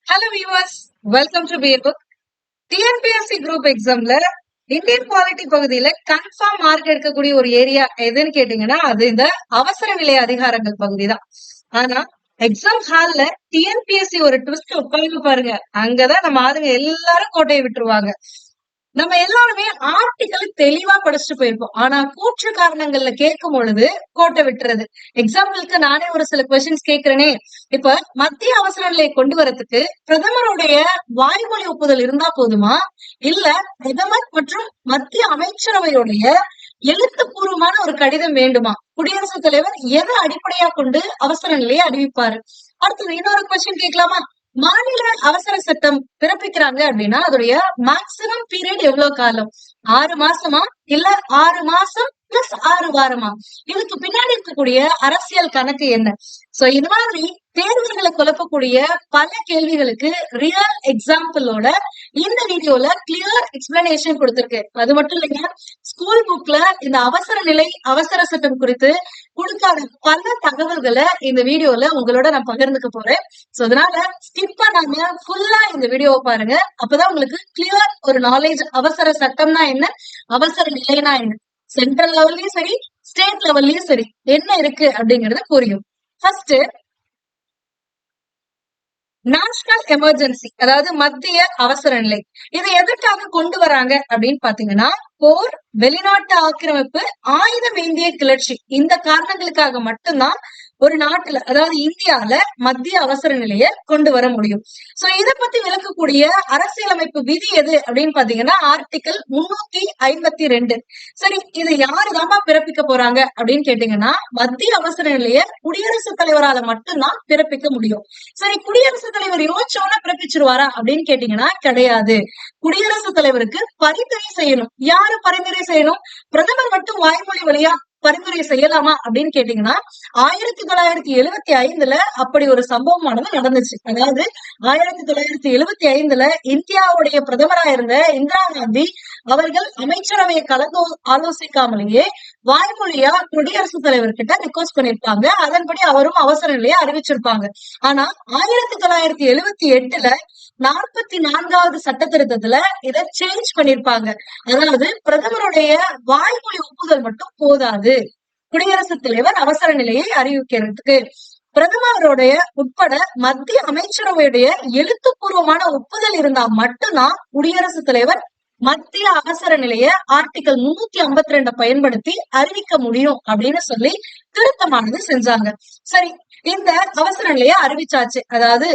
Hello viewers, welcome to bear book. TNPSC group எக்ஸாம்ல Indian polity பகுதியில confirm mark எடுக்கக்கூடிய ஒரு ஏரியா எதுன்னு கேட்டீங்கன்னா அது இந்த அவசர நிலை அதிகாரங்கள் பகுதி தான். ஆனா எக்ஸாம் ஹால்ல டிஎன்பிஎஸ்சி ஒரு ட்விஸ்ட் உட்காந்து பாருங்க, அங்கதான் நம்ம ஆளுங்க எல்லாரும் கோட்டையை விட்டுருவாங்க. நம்ம எல்லாருமே ஆர்டிக்கல் தெளிவா படிச்சுட்டு போயிருப்போம். ஆனா கூற்று காரணங்கள்ல கேட்கும் பொழுது கோட்டை விட்டுறது. எக்ஸாம்பிளுக்கு நானே ஒரு சில கொஸ்டின்ஸ் கேட்கிறேனே. இப்ப மத்திய அவசர நிலையை கொண்டு வரதுக்கு பிரதமருடைய வாய்மொழி ஒப்புதல் இருந்தா போதுமா, இல்ல பிரதமர் மற்றும் மத்திய அமைச்சரவையுடைய எழுத்துப்பூர்வமான ஒரு கடிதம் வேண்டுமா? குடியரசுத் தலைவர் எதை அடிப்படையா கொண்டு அவசர நிலையை அறிவிப்பாரு? அடுத்தது இன்னொரு கொஸ்டின் கேட்கலாமா? மாநில அவசர சட்டம் பிறப்பிக்கிறாங்க அப்படின்னா அதோடைய மேக்சிமம் பீரியட் எவ்வளவு காலம்? 6 மாசமா, இல்ல 6 மாசம் பிளஸ் 6 வாரமா? இதுக்கு பின்னாடி இருக்கக்கூடிய அரசியல் கணக்கு என்ன? சோ இது மாதிரி தேர்வுகளை குழப்பக்கூடிய பல கேள்விகளுக்கு ரியல் எக்ஸாம்பிளோட இந்த வீடியோல கிளியர் எக்ஸ்பிளனேஷன் கொடுத்திருக்கு. அது மட்டும் இல்லைங்க, ஸ்கூல் புக்ல இந்த அவசர நிலை அவசர சட்டம் குறித்து கொடுக்காத பல தகவல்களை இந்த வீடியோல உங்களோட நான் பகிர்ந்துக்க போறேன். சோ அதனால ஸ்கிப் பண்ணாம ஃபுல்லா இந்த வீடியோவை பாருங்க. அப்பதான் உங்களுக்கு கிளியர் ஒரு நாலேஜ், அவசர சட்டம்னா என்ன, அவசர நிலைனா என்ன, சென்ட்ரல் லெவல்லயும் சரி ஸ்டேட் லெவல்லயும் சரி என்ன இருக்கு அப்படிங்கறது புரியும். ஃபர்ஸ்ட், நேஷனல் எமர்ஜென்சி, அதாவது மத்திய அவசர நிலை. இதை எதற்காக கொண்டு வராங்க அப்படின்னு பாத்தீங்கன்னா, போர், வெளிநாட்டு ஆக்கிரமிப்பு, ஆயுதம் ஏந்திய கிளர்ச்சி, இந்த காரணங்களுக்காக மட்டும்தான் ஒரு நாட்டுல, அதாவது இந்தியால மத்திய அவசர நிலையை கொண்டு வர முடியும். சோ இத பத்தி விளக்கக்கூடிய அரசியலமைப்பு விதி எது அப்படின்னு பாத்தீங்கன்னா ஆர்டிகல் 352. சரி, இதை யாருதாமா பிறப்பிக்க போறாங்க அப்படின்னு கேட்டீங்கன்னா, மத்திய அவசர நிலையை குடியரசுத் தலைவரால மட்டும்தான் பிறப்பிக்க முடியும். சரி, குடியரசுத் தலைவர் யோசிச்சோன்னா பிறப்பிச்சிருவாரா அப்படின்னு கேட்டீங்கன்னா கிடையாது. குடியரசுத் தலைவருக்கு பரிந்துரை செய்யணும். யாரு பரிந்துரை செய்யணும்? பிரதமர் மட்டும் வாய்மொழி வழியா பரிந்துரை செய்யலாமா அப்படின்னு கேட்டீங்கன்னா 1975 அப்படி ஒரு சம்பவமானது நடந்துச்சு. அதாவது 1975 இந்தியாவுடைய பிரதமரா இருந்த இந்திரா காந்தி அவர்கள் அமைச்சரவையை கலந்து ஆலோசிக்காமலேயே வாய்மொழியா குடியரசுத் தலைவர் கிட்ட ரிக்வஸ்ட் பண்ணிருப்பாங்க. அதன்படி அவரும் அவசர நிலையை அறிவிச்சிருப்பாங்க. ஆனா 1978 44வது சட்ட திருத்தத்துல இதை சேஞ்ச் பண்ணிருப்பாங்க. அதாவது பிரதமருடைய வாய்மொழி ஒப்புதல் மட்டும் போதாது, குடியரசுத் தலைவர் அவசர நிலையை அறிவிக்கிறதுக்கு பிரதமருடைய உட்பட மத்திய அமைச்சரவையுடைய எழுத்துப்பூர்வமான ஒப்புதல் இருந்தா மட்டும்தான் குடியரசுத் தலைவர் மத்திய அவசர நிலைய ஆர்டிகல் 352 பயன்படுத்தி அறிவிக்க முடியும் அப்படின்னு சொல்லி திருத்தமானது செஞ்சாங்க. சரி, இந்த அவசர நிலையை அறிவிச்சாச்சு. அதாவது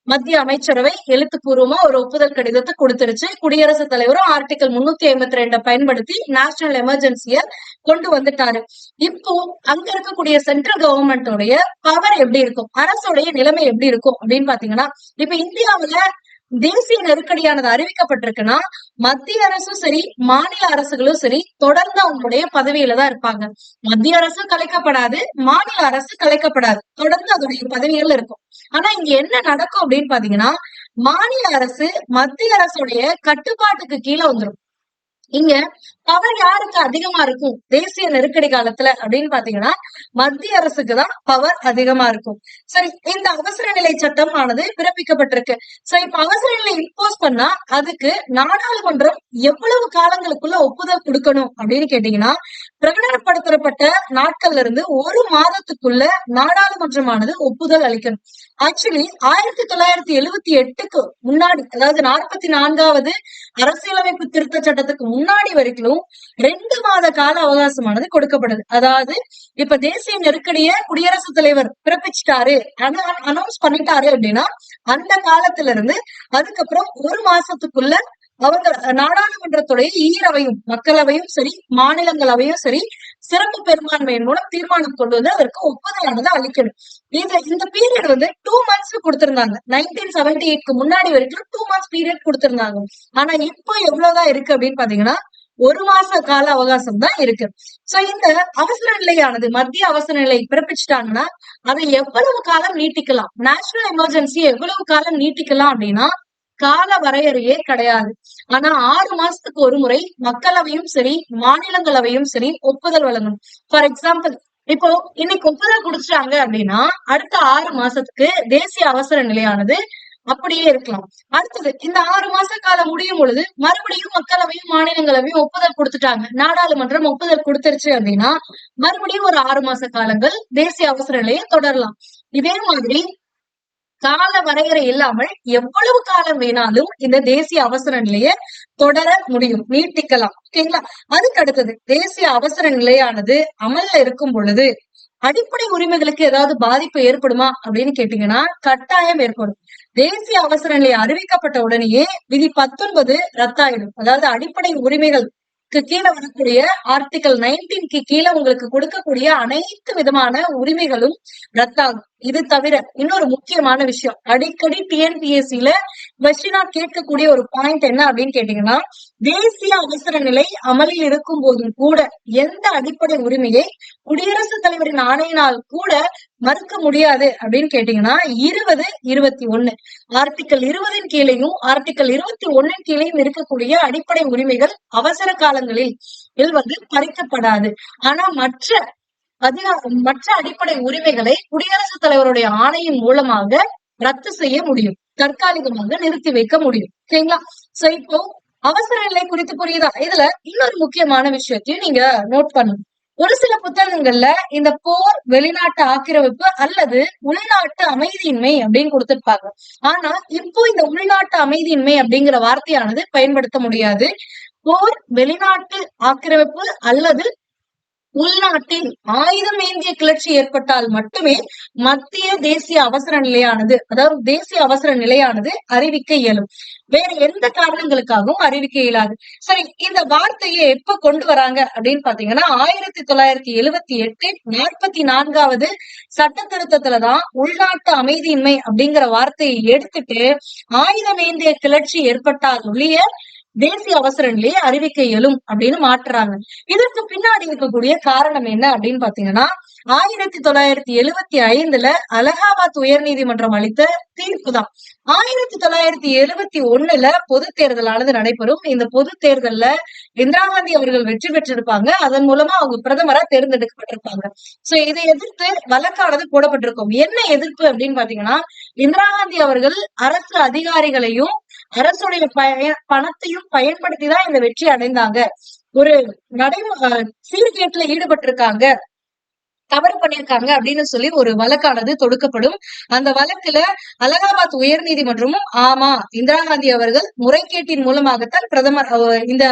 மத்திய அமைச்சரவை எழுத்துப்பூர்வமா ஒரு ஒப்புதல் கடிதத்தை கொடுத்துருச்சு. குடியரசுத் தலைவரும் ஆர்டிகல் 352 பயன்படுத்தி நேஷனல் எமர்ஜென்சிய கொண்டு வந்துட்டாரு. இப்போ அங்க இருக்கக்கூடிய சென்ட்ரல் கவர்மெண்டோடைய பவர் எப்படி இருக்கும், அரசுடைய நிலைமை எப்படி இருக்கும் அப்படின்னு பாத்தீங்கன்னா, இப்ப இந்தியாவுல தேசிய நெருக்கடியானது அறிவிக்கப்பட்டிருக்குன்னா மத்திய அரசும் சரி மாநில அரசுகளும் சரி தொடர்ந்து அவங்களுடைய பதவியில தான் இருப்பாங்க. மத்திய அரசு கலைக்கப்படாது, மாநில அரசு கலைக்கப்படாது, தொடர்ந்து அதோடைய பதவிகள் இருக்கும். ஆனா இங்க என்ன நடக்கும் அப்படின்னு பாத்தீங்கன்னா, மாநில அரசு மத்திய அரசுடைய கட்டுப்பாட்டுக்கு கீழே வந்துடும். இங்க பவர் யாருக்கு அதிகமா இருக்கும் தேசிய நெருக்கடி காலத்துல அப்படின்னு பாத்தீங்கன்னா மத்திய அரசுக்கு தான் பவர் அதிகமா இருக்கும். சரி, இந்த அவசர நிலை சட்டம் ஆனது பிறப்பிக்கப்பட்டிருக்கு. சோ இப்ப அவசர நிலை இம்போஸ் பண்ணா அதுக்கு நாடாளுமன்றம் எவ்வளவு காலங்களுக்குள்ள ஒப்புதல் கொடுக்கணும் அப்படின்னு கேட்டீங்கன்னா, பிரகடனப்படுத்தப்பட்ட நாட்கள்ல இருந்து ஒரு மாதத்துக்குள்ள நாடாளுமன்றமானது ஒப்புதல் அளிக்கணும். ஆக்சுவலி 1978க்கு முன்னாடி, அதாவது 44வது அரசியலமைப்பு திருத்த சட்டத்துக்கு முன்னாடி வரைக்கும் 2 மாத கால அவகாசமானது கொடுக்கப்படுது. அதாவது இப்ப தேசிய நெருக்கடிய குடியரசுத் தலைவர் பிறப்பிச்சுட்டாரு, அனௌன்ஸ் பண்ணிட்டாரு அப்படின்னா அந்த காலத்துல இருந்து அதுக்கப்புறம் ஒரு மாசத்துக்குள்ள அவங்க நாடாளுமன்றத்துடைய ஈரவையும் மக்களவையும் சரி மாநிலங்களவையும் சரி சிறப்பு பெரும்பான்மையின் மூலம் தீர்மானம் கொண்டு வந்து அதற்கு ஒப்புதலானது அளிக்கணும். இந்த பீரியட் வந்து 2 months கொடுத்திருந்தாங்க. 1978க்கு முன்னாடி வரைக்கும் 2 months பீரியட் கொடுத்திருந்தாங்க. ஆனா இப்போ எவ்வளவுதான் இருக்கு அப்படின்னு பாத்தீங்கன்னா ஒரு மாச கால அவகாசம் தான் இருக்கு. சோ இந்த அவசர நிலையானது மத்திய அவசர நிலை பிறப்பிச்சுட்டாங்கன்னா அதை எவ்வளவு காலம் நீட்டிக்கலாம், நேஷனல் எமர்ஜென்சி எவ்வளவு காலம் நீட்டிக்கலாம் அப்படின்னா கால வரையறையே கிடையாது. ஆனா 6 மாசத்துக்கு ஒரு முறை மக்களவையும் சரி மாநிலங்களவையும் சரி ஒப்புதல் வழங்கணும். ஃபார் எக்ஸாம்பிள், இப்போ இன்னைக்கு ஒப்புதல் குடிச்சாங்க அப்படின்னா அடுத்த 6 மாசத்துக்கு தேசிய அவசர நிலையானது அப்படியே இருக்கலாம். அடுத்தது இந்த 6 மாச காலம் முடியும் பொழுது மறுபடியும் மக்களவையும் மாநிலங்களவையும் ஒப்புதல் கொடுத்துட்டாங்க. நாடாளுமன்றம் ஒப்புதல் கொடுத்துருச்சு அப்படின்னா மறுபடியும் ஒரு 6 மாச காலங்கள் தேசிய அவசர நிலையை தொடரலாம். இதே மாதிரி கால வரையறை இல்லாமல் எவ்வளவு காலம் வேணாலும் இந்த தேசிய அவசர நிலையை தொடர முடியும், நீட்டிக்கலாம். ஓகேங்களா? அதுக்கு அடுத்தது தேசிய அவசர நிலையானது அமல்ல இருக்கும் பொழுது அடிப்படை உரிமைகளுக்கு ஏதாவது பாதிப்பு ஏற்படுமா அப்படின்னு கேட்டீங்கன்னா கட்டாயம் ஏற்படும். தேசிய அவசர நிலை அறிவிக்கப்பட்ட உடனேயே விதி 19 ரத்தாயிடும். அதாவது அடிப்படை உரிமைகள் கீழே வரக்கூடிய ஆர்டிகல் 19க்கு கீழே உங்களுக்கு கொடுக்கக்கூடிய அனைத்து விதமான உரிமைகளும் ரத்தாகும். இது தவிர இன்னொரு முக்கியமான விஷயம், அடிக்கடி டிஎன்பிஎஸ்சில கொஸ்டினா கேட்கக்கூடிய ஒரு பாயிண்ட் என்ன அப்படின்னு கேட்டீங்கன்னா, தேசிய அவசர நிலை அமலில் இருக்கும் போதும் கூட எந்த அடிப்படை உரிமையை குடியரசுத் தலைவரின் ஆணையினால் கூட மறுக்க முடியாது அப்படின்னு கேட்டீங்கன்னா 20, 21 ஆர்டிகல் 20 கீழையும் ஆர்டிகல் 21 கீழையும் இருக்கக்கூடிய அடிப்படை உரிமைகள் அவசர காலங்களில் பறிக்கப்படாது. ஆனா மற்ற அடிப்படை உரிமைகளை குடியரசுத் தலைவருடைய ஆணையின் மூலமாக ரத்து செய்ய முடியும், தற்காலிகமாக நிறுத்தி வைக்க முடியும். சரிங்களா? சோ இப்போ அவசர நிலை குறித்து புரியுதா? இதுல இன்னொரு முக்கியமான விஷயத்தையும் நீங்க நோட் பண்ணணும். ஒரு சில புத்தகங்கள்ல இந்த போர், வெளிநாட்டு ஆக்கிரமிப்பு அல்லது உள்நாட்டு அமைதியின்மை அப்படின்னு கொடுத்திருப்பாங்க. ஆனா இப்போ இந்த உள்நாட்டு அமைதியின்மை அப்படிங்கிற வார்த்தையானது பயன்படுத்த முடியாது. போர், வெளிநாட்டு ஆக்கிரமிப்பு அல்லது உள்நாட்டில் ஆயுதம் ஏந்திய கிளர்ச்சி ஏற்பட்டால் மட்டுமே மத்திய தேசிய அவசர நிலையானது, அதாவது தேசிய அவசர நிலையானது அறிவிக்க இயலும். வேற எந்த காரணங்களுக்காகவும் அறிவிக்க இயலாது. சரி, இந்த வார்த்தையை எப்ப கொண்டு வராங்க அப்படின்னு பாத்தீங்கன்னா 1978 44வது சட்ட திருத்தத்துலதான் உள்நாட்டு அமைதியின்மை அப்படிங்கிற வார்த்தையை எடுத்துட்டு ஆயுதம் ஏந்திய கிளர்ச்சி ஏற்பட்டால் ஒழிய தேசிய அவசர நிலையை அறிவிக்க இயலும் அப்படின்னு மாற்றுறாங்க. இதற்கு பின்னாடி இருக்கக்கூடிய காரணம் என்ன அப்படின்னு பாத்தீங்கன்னா 1975 அலகாபாத் உயர் நீதிமன்றம் அளித்த தீர்ப்பு தான். 1971 பொது தேர்தலானது நடைபெறும். இந்த பொது தேர்தல்ல இந்திரா காந்தி அவர்கள் வெற்றி பெற்றிருப்பாங்க. அதன் மூலமா அவங்க பிரதமரா தேர்ந்தெடுக்கப்பட்டிருப்பாங்க. சோ இதை எதிர்த்து வழக்கானது போடப்பட்டிருக்கும். என்ன எதிர்ப்பு அப்படின்னு பாத்தீங்கன்னா, இந்திரா காந்தி அவர்கள் அரசு அதிகாரிகளையும் அரசுடைய பணத்தையும் பயன்படுத்திதான் இந்த வெற்றி அடைந்தாங்க, ஒரு சீர்கேட்டுல ஈடுபட்டிருக்காங்க, தவறு பண்ணிருக்காங்க அப்படின்னு சொல்லி ஒரு வழக்கானது தொடுக்கப்படும். அந்த வழக்குல அலகாபாத் உயர் நீதிமன்றமும் ஆமா, இந்திரா காந்தி அவர்கள் முறைகேட்டின் மூலமாகத்தான் பிரதமர் இந்த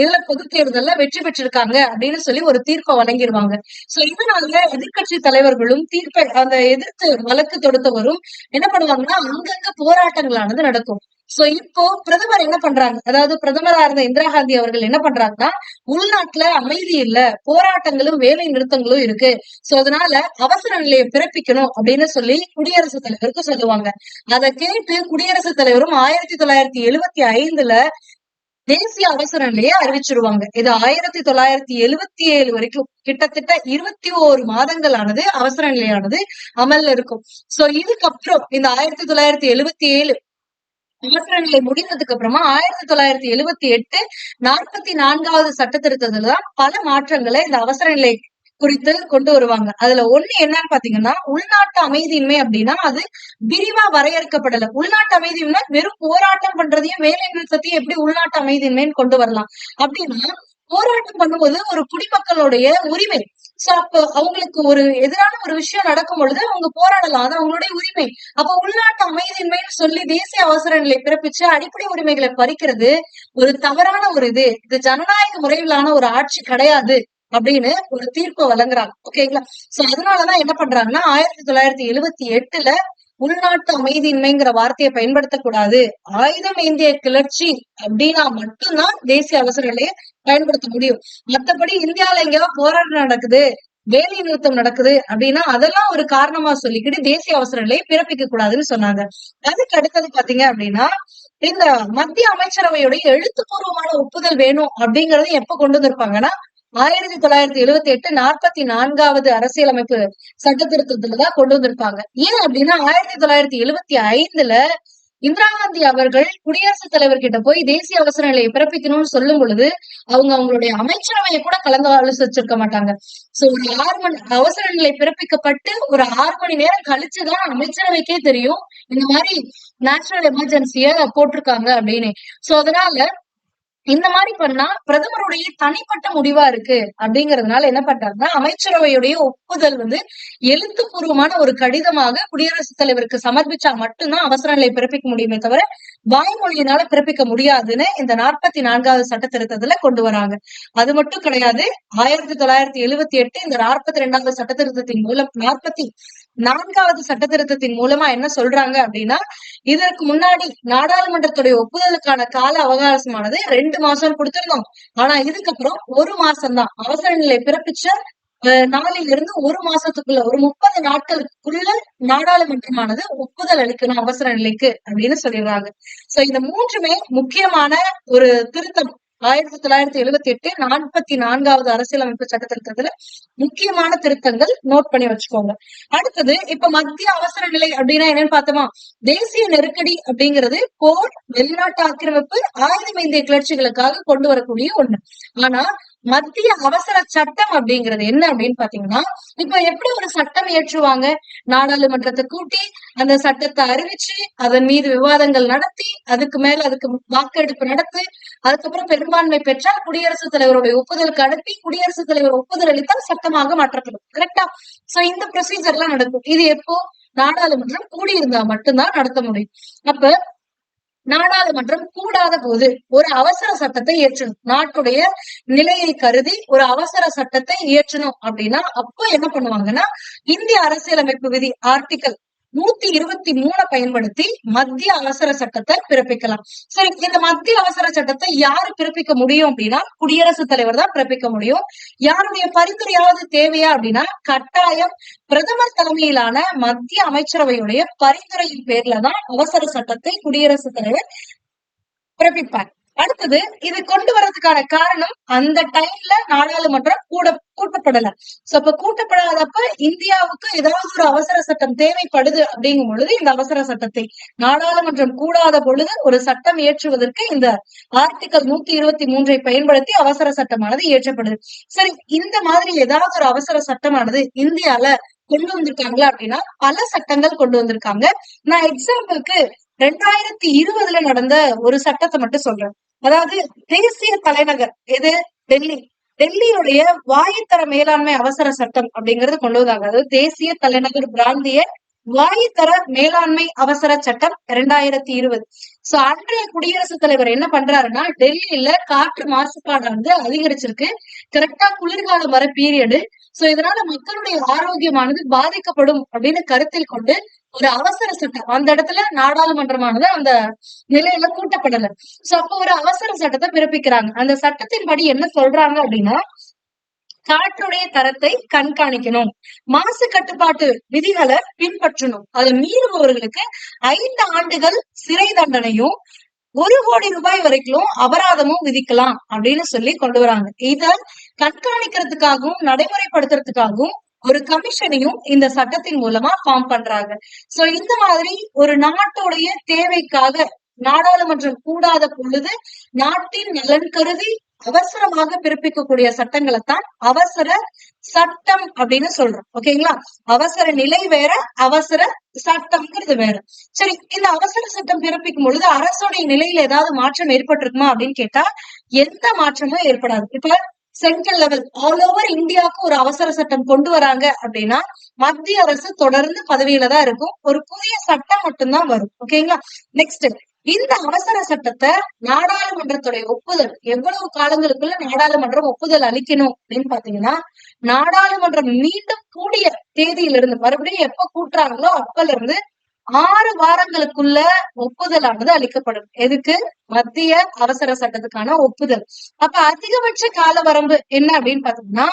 இதுல பொது தேர்தல்ல வெற்றி பெற்றிருக்காங்க அப்படின்னு சொல்லி ஒரு தீர்ப்பை வழங்கிடுவாங்க. சோ இதனால எதிர்கட்சி தலைவர்களும் தீர்ப்பை அந்த எதிர்த்து வழக்கு தொடுத்தவரும் என்ன பண்ணுவாங்கன்னா அங்கங்க போராட்டங்களானது நடக்கும். சோ இப்போ பிரதமர் என்ன பண்றாங்க, அதாவது பிரதமரா இருந்த இந்திரா காந்தி அவர்கள் என்ன பண்றாங்கன்னா, உள்நாட்டுல அமைதி இல்ல, போராட்டங்களும் வேலை நிறுத்தங்களும் இருக்கு, சோ அதனால அவசர நிலையை பிறப்பிக்கணும் அப்படின்னு சொல்லி குடியரசுத் தலைவருக்கு சொல்லுவாங்க. அதை கேட்டு குடியரசுத் தலைவரும் 1975 தேசிய அவசர நிலையை அறிவிச்சிருவாங்க. இது 1977 வரைக்கும் கிட்டத்தட்ட 21 மாதங்களானது அவசர நிலையானது அமல்ல இருக்கும். சோ இதுக்கப்புறம் இந்த 1977 அவசர நிலை முடிந்ததுக்கு அப்புறமா 1978 44வது சட்ட திருத்தத்துலதான் பல மாற்றங்களை இந்த அவசர நிலை குறித்து கொண்டு வருவாங்க. அதுல ஒண்ணு என்னன்னு பாத்தீங்கன்னா, உள்நாட்டு அமைதியின்மை அப்படின்னா அது விரிவா வரையறுக்கப்படல. உள்நாட்டு அமைதியின்மை வெறும் போராட்டம் பண்றதையும் வேலை நிறுத்தத்தையும் எப்படி உள்நாட்டு அமைதியின்மைன்னு கொண்டு வரலாம் அப்படின்னா, போராட்டம் பண்ணும்போது ஒரு குடிமக்களுடைய உரிமை. சோ அப்ப அவங்களுக்கு ஒரு எதிரான ஒரு விஷயம் நடக்கும் பொழுது அவங்க போராடலாம், அது அவங்களுடைய உரிமை. அப்ப உள்நாட்டு அமைதியின்மைன்னு சொல்லி தேசிய அவசர நிலை பிறப்பிச்சு அடிப்படை உரிமைகளை பறிக்கிறது ஒரு தவறான ஒரு இது ஜனநாயக முறையிலான ஒரு ஆட்சி கிடையாது அப்படின்னு ஒரு தீர்ப்பை வழங்குறாங்க. ஓகேங்களா? சோ அதனாலதான் என்ன பண்றாங்கன்னா 1978 உள்நாட்டு அமைதியின்மைங்கிற வார்த்தையை பயன்படுத்தக்கூடாது, ஆயுதம் ஏந்திய கிளர்ச்சி அப்படின்னா மட்டும்தான் தேசிய அவசர நிலையை பயன்படுத்த முடியும். மத்தபடி இந்தியாவில எங்கேயாவது போராட்டம் நடக்குது, வேலை நிறுத்தம் நடக்குது அப்படின்னா அதெல்லாம் ஒரு காரணமா சொல்லிக்கிட்டு தேசிய அவசர நிலையை பிறப்பிக்க கூடாதுன்னு சொன்னாங்க. அதுக்கு அடுத்தது பாத்தீங்க அப்படின்னா, இந்த மத்திய அமைச்சரவையுடைய எழுத்துப்பூர்வமான ஒப்புதல் வேணும் அப்படிங்கறது எப்ப கொண்டு வந்திருப்பாங்கன்னா 1978 44வது அரசியலமைப்பு சட்ட திருத்தத்துலதான் கொண்டு வந்திருப்பாங்க. ஏன் அப்படின்னா 1975 இந்திரா காந்தி அவர்கள் குடியரசுத் தலைவர் கிட்ட போய் தேசிய அவசர நிலையை பிறப்பிக்கணும்னு சொல்லும் பொழுது அவங்க அவங்களுடைய அமைச்சரவையை கூட கலந்து ஆலோசிச்சிருக்க மாட்டாங்க. சோ ஒரு 6 மணி அவசர நிலை பிறப்பிக்கப்பட்டு ஒரு 6 மணி நேரம் கழிச்சுதான் அமைச்சரவைக்கே தெரியும் இந்த மாதிரி நேஷனல் எமர்ஜென்சிய போட்டிருக்காங்க அப்படின்னு. சோ அதனால இந்த மாதிரி பண்ணா பிரதமருடைய தனிப்பட்ட முடிவா இருக்கு அப்படிங்கறதுனால என்ன பண்றாங்கன்னா அமைச்சரவையுடைய ஒப்புதல் எழுத்துப்பூர்வமான ஒரு கடிதமாக குடியரசுத் தலைவருக்கு சமர்ப்பிச்சா மட்டும்தான் அவசர நிலை பிறப்பிக்க முடியுமே தவிர வாய்மொழியினால பிறப்பிக்க முடியாதுன்னு இந்த 44வது சட்ட திருத்தத்துல கொண்டு வராங்க. அது மட்டும் கிடையாது, 1978 இந்த 42வது சட்ட திருத்தத்தின் மூலம் 44வது சட்ட திருத்தத்தின் மூலமா என்ன சொல்றாங்க அப்படின்னா, இதற்கு முன்னாடி நாடாளுமன்றத்துடைய ஒப்புதலுக்கான கால அவகாசமானது 2 மாசம் கொடுத்திருந்தோம். ஆனா இதுக்கப்புறம் 1 மாசம் தான். அவசர நிலை பிறப்பிச்ச நாளில் இருந்து 1 மாசத்துக்குள்ள ஒரு 30 நாட்களுக்குள்ள நாடாளுமன்றமானது ஒப்புதல் அளிக்கணும் அவசர நிலைக்கு அப்படின்னு சொல்லிடுறாங்க. சோ இந்த மூன்றுமே முக்கியமான ஒரு திருத்தம். 1978 44வது அரசியலமைப்பு சட்ட திருத்தத்துல முக்கியமான திருத்தங்கள் நோட் பண்ணி வச்சுக்கோங்க. அடுத்தது இப்ப மத்திய அவசர நிலை அப்படின்னா என்னன்னு பார்த்தோமா, தேசிய நெருக்கடி அப்படிங்கிறது போர், வெளிநாட்டு ஆக்கிரமிப்பு, ஆயுதமேந்திய கிளர்ச்சிகளுக்காக கொண்டு வரக்கூடிய ஒண்ணு. ஆனா மத்திய அவசர சட்டம் அப்படிங்கிறது என்ன அப்படின்னு பாத்தீங்கன்னா, இப்ப எப்படி ஒரு சட்டம் இயற்றுவாங்க, நாடாளுமன்றத்தை கூட்டி அந்த சட்டத்தை அறிவிச்சு அதன் மீது விவாதங்கள் நடத்தி அதுக்கு வாக்கெடுப்பு நடத்தி அதுக்கப்புறம் பெரும்பான்மை பெற்றால் குடியரசுத் தலைவருடைய ஒப்புதலுக்கு அனுப்பி குடியரசுத் தலைவர் ஒப்புதல் அளித்தால் சட்டமாக மாற்றப்படும். கரெக்டா? சோ இந்த ப்ரொசீஜர் எல்லாம் நடக்கும். இது எப்போ நாடாளுமன்றம் கூடியிருந்தா மட்டும்தான் நடத்த முடியும். அப்ப நாடாளுமன்றம் கூடாத போது ஒரு அவசர சட்டத்தை இயற்றணும். நாட்டுடைய நிலையை கருதி ஒரு அவசர சட்டத்தை இயற்றணும் அப்படின்னா அப்போ என்ன பண்ணுவாங்கன்னா, இந்திய அரசியலமைப்பு விதி ஆர்டிகல் 123 பயன்படுத்தி மத்திய அவசர சட்டத்தை பிறப்பிக்கலாம். சரி, இந்த மத்திய அவசர சட்டத்தை யாரு பிறப்பிக்க முடியும் அப்படின்னா குடியரசுத் தலைவர் தான் பிறப்பிக்க முடியும். யாருடைய பரிந்துரையாவது தேவையா அப்படின்னா கட்டாயம் பிரதமர் தலைமையிலான மத்திய அமைச்சரவையுடைய பரிந்துரையின் பேர்ல தான் அவசர சட்டத்தை குடியரசுத் தலைவர் பிறப்பிப்பார். அடுத்தது இது கொண்டு வரதுக்கான காரணம் அந்த டைம்ல நாடாளுமன்றம் கூட்டப்படல. சோ அப்ப கூட்டப்படாதப்ப இந்தியாவுக்கு ஏதாவது ஒரு அவசர சட்டம் தேவைப்படுது அப்படிங்கும் பொழுது இந்த அவசர சட்டத்தை நாடாளுமன்றம் கூடாத பொழுது ஒரு சட்டம் இயற்றுவதற்கு இந்த ஆர்டிகல் 123 பயன்படுத்தி அவசர சட்டமானது இயற்றப்படுது. சரி, இந்த மாதிரி ஏதாவது ஒரு அவசர சட்டமானது இந்தியால கொண்டு வந்திருக்காங்களா அப்படின்னா பல சட்டங்கள் கொண்டு வந்திருக்காங்க. நான் எக்ஸாம்பிளுக்கு 2020 நடந்த ஒரு சட்டத்தை மட்டும் சொல்றேன். அதாவது தேசிய தலைநகர் எது? டெல்லி. டெல்லியுடைய வாயுத்தர மேலாண்மை அவசர சட்டம் அப்படிங்கறது கொண்டு வந்தாங்க. அதாவது தேசிய தலைநகர் பிராந்திய வாயுத்தர மேலாண்மை அவசர சட்டம் 2020. சோ அன்றைய குடியரசுத் தலைவர் என்ன பண்றாருன்னா, டெல்லியில காற்று மாசுபாடு அதிகரிச்சிருக்கு. கரெக்டா குளிர்காலம் வர பீரியடு. சோ இதனால மக்களுடைய ஆரோக்கியமானது பாதிக்கப்படும் அப்படின்னு கருத்தில் கொண்டு ஒரு அவசர சட்டம், அந்த இடத்துல நாடாளுமன்றமானது அந்த நிலையில கூட்டப்படல. சோ அப்ப ஒரு அவசர சட்டத்தை பிறப்பிக்கிறாங்க. அந்த சட்டத்தின்படி என்ன சொல்றாங்க அப்படின்னா, காற்றுடைய தரத்தை கண்காணிக்கணும், மாசு கட்டுப்பாட்டு விதிகளை பின்பற்றணும், அதை மீறுபவர்களுக்கு 5 ஆண்டுகள் சிறை தண்டனையும் 1 கோடி ரூபாய் வரைக்கும் அபராதமும் விதிக்கலாம் அப்படின்னு சொல்லி கொண்டு வராங்க. இத கண்காணிக்கிறதுக்காகவும் நடைமுறைப்படுத்துறதுக்காகவும் ஒரு கமிஷனையும் இந்த சட்டத்தின் மூலமா ஃபார்ம் பண்றாங்க. சோ இந்த மாதிரி ஒரு நாட்டுடைய தேவைக்காக நாடாளுமன்றம் கூடாத பொழுது நாட்டின் நலன் கருதி அவசரமாக பிறப்பிக்கக்கூடிய சட்டங்களைத்தான் அவசர சட்டம் அப்படின்னு சொல்றோம். ஓகேங்களா? அவசர நிலை வேற, அவசர சட்டம்ங்கிறது வேற. சரி, இந்த அவசர சட்டம் பிறப்பிக்கும் பொழுது அரசுடைய நிலையில ஏதாவது மாற்றம் ஏற்பட்டிருக்குமா அப்படின்னு கேட்டா எந்த மாற்றமும் ஏற்படாது. இப்ப சென்ட்ரல் லெவல் ஆல் ஓவர் இந்தியாவுக்கு ஒரு அவசர சட்டம் கொண்டு வராங்க அப்படின்னா மத்திய அரசு தொடர்ந்து பதவியில தான் இருக்கும். ஒரு புதிய சட்டம் மட்டும்தான் வரும். ஓகேங்களா? நெக்ஸ்ட், இந்த அவசர சட்டத்தை நாடாளுமன்றத்துடைய ஒப்புதல் எவ்வளவு காலங்களுக்குள்ள நாடாளுமன்றம் ஒப்புதல் அளிக்கணும் அப்படின்னு பாத்தீங்கன்னா, நாடாளுமன்றம் மீண்டும் கூடிய தேதியிலிருந்து மறுபடியும் எப்ப கூட்டுறாங்களோ அப்பல இருந்து 6 வாரங்களுக்குள்ள ஒப்புதலானது அளிக்கப்படும். எதுக்கு? மத்திய அவசர சட்டத்துக்கான ஒப்புதல். அப்ப அதிகபட்ச கால வரம்பு என்ன அப்படின்னு பாத்தீங்கன்னா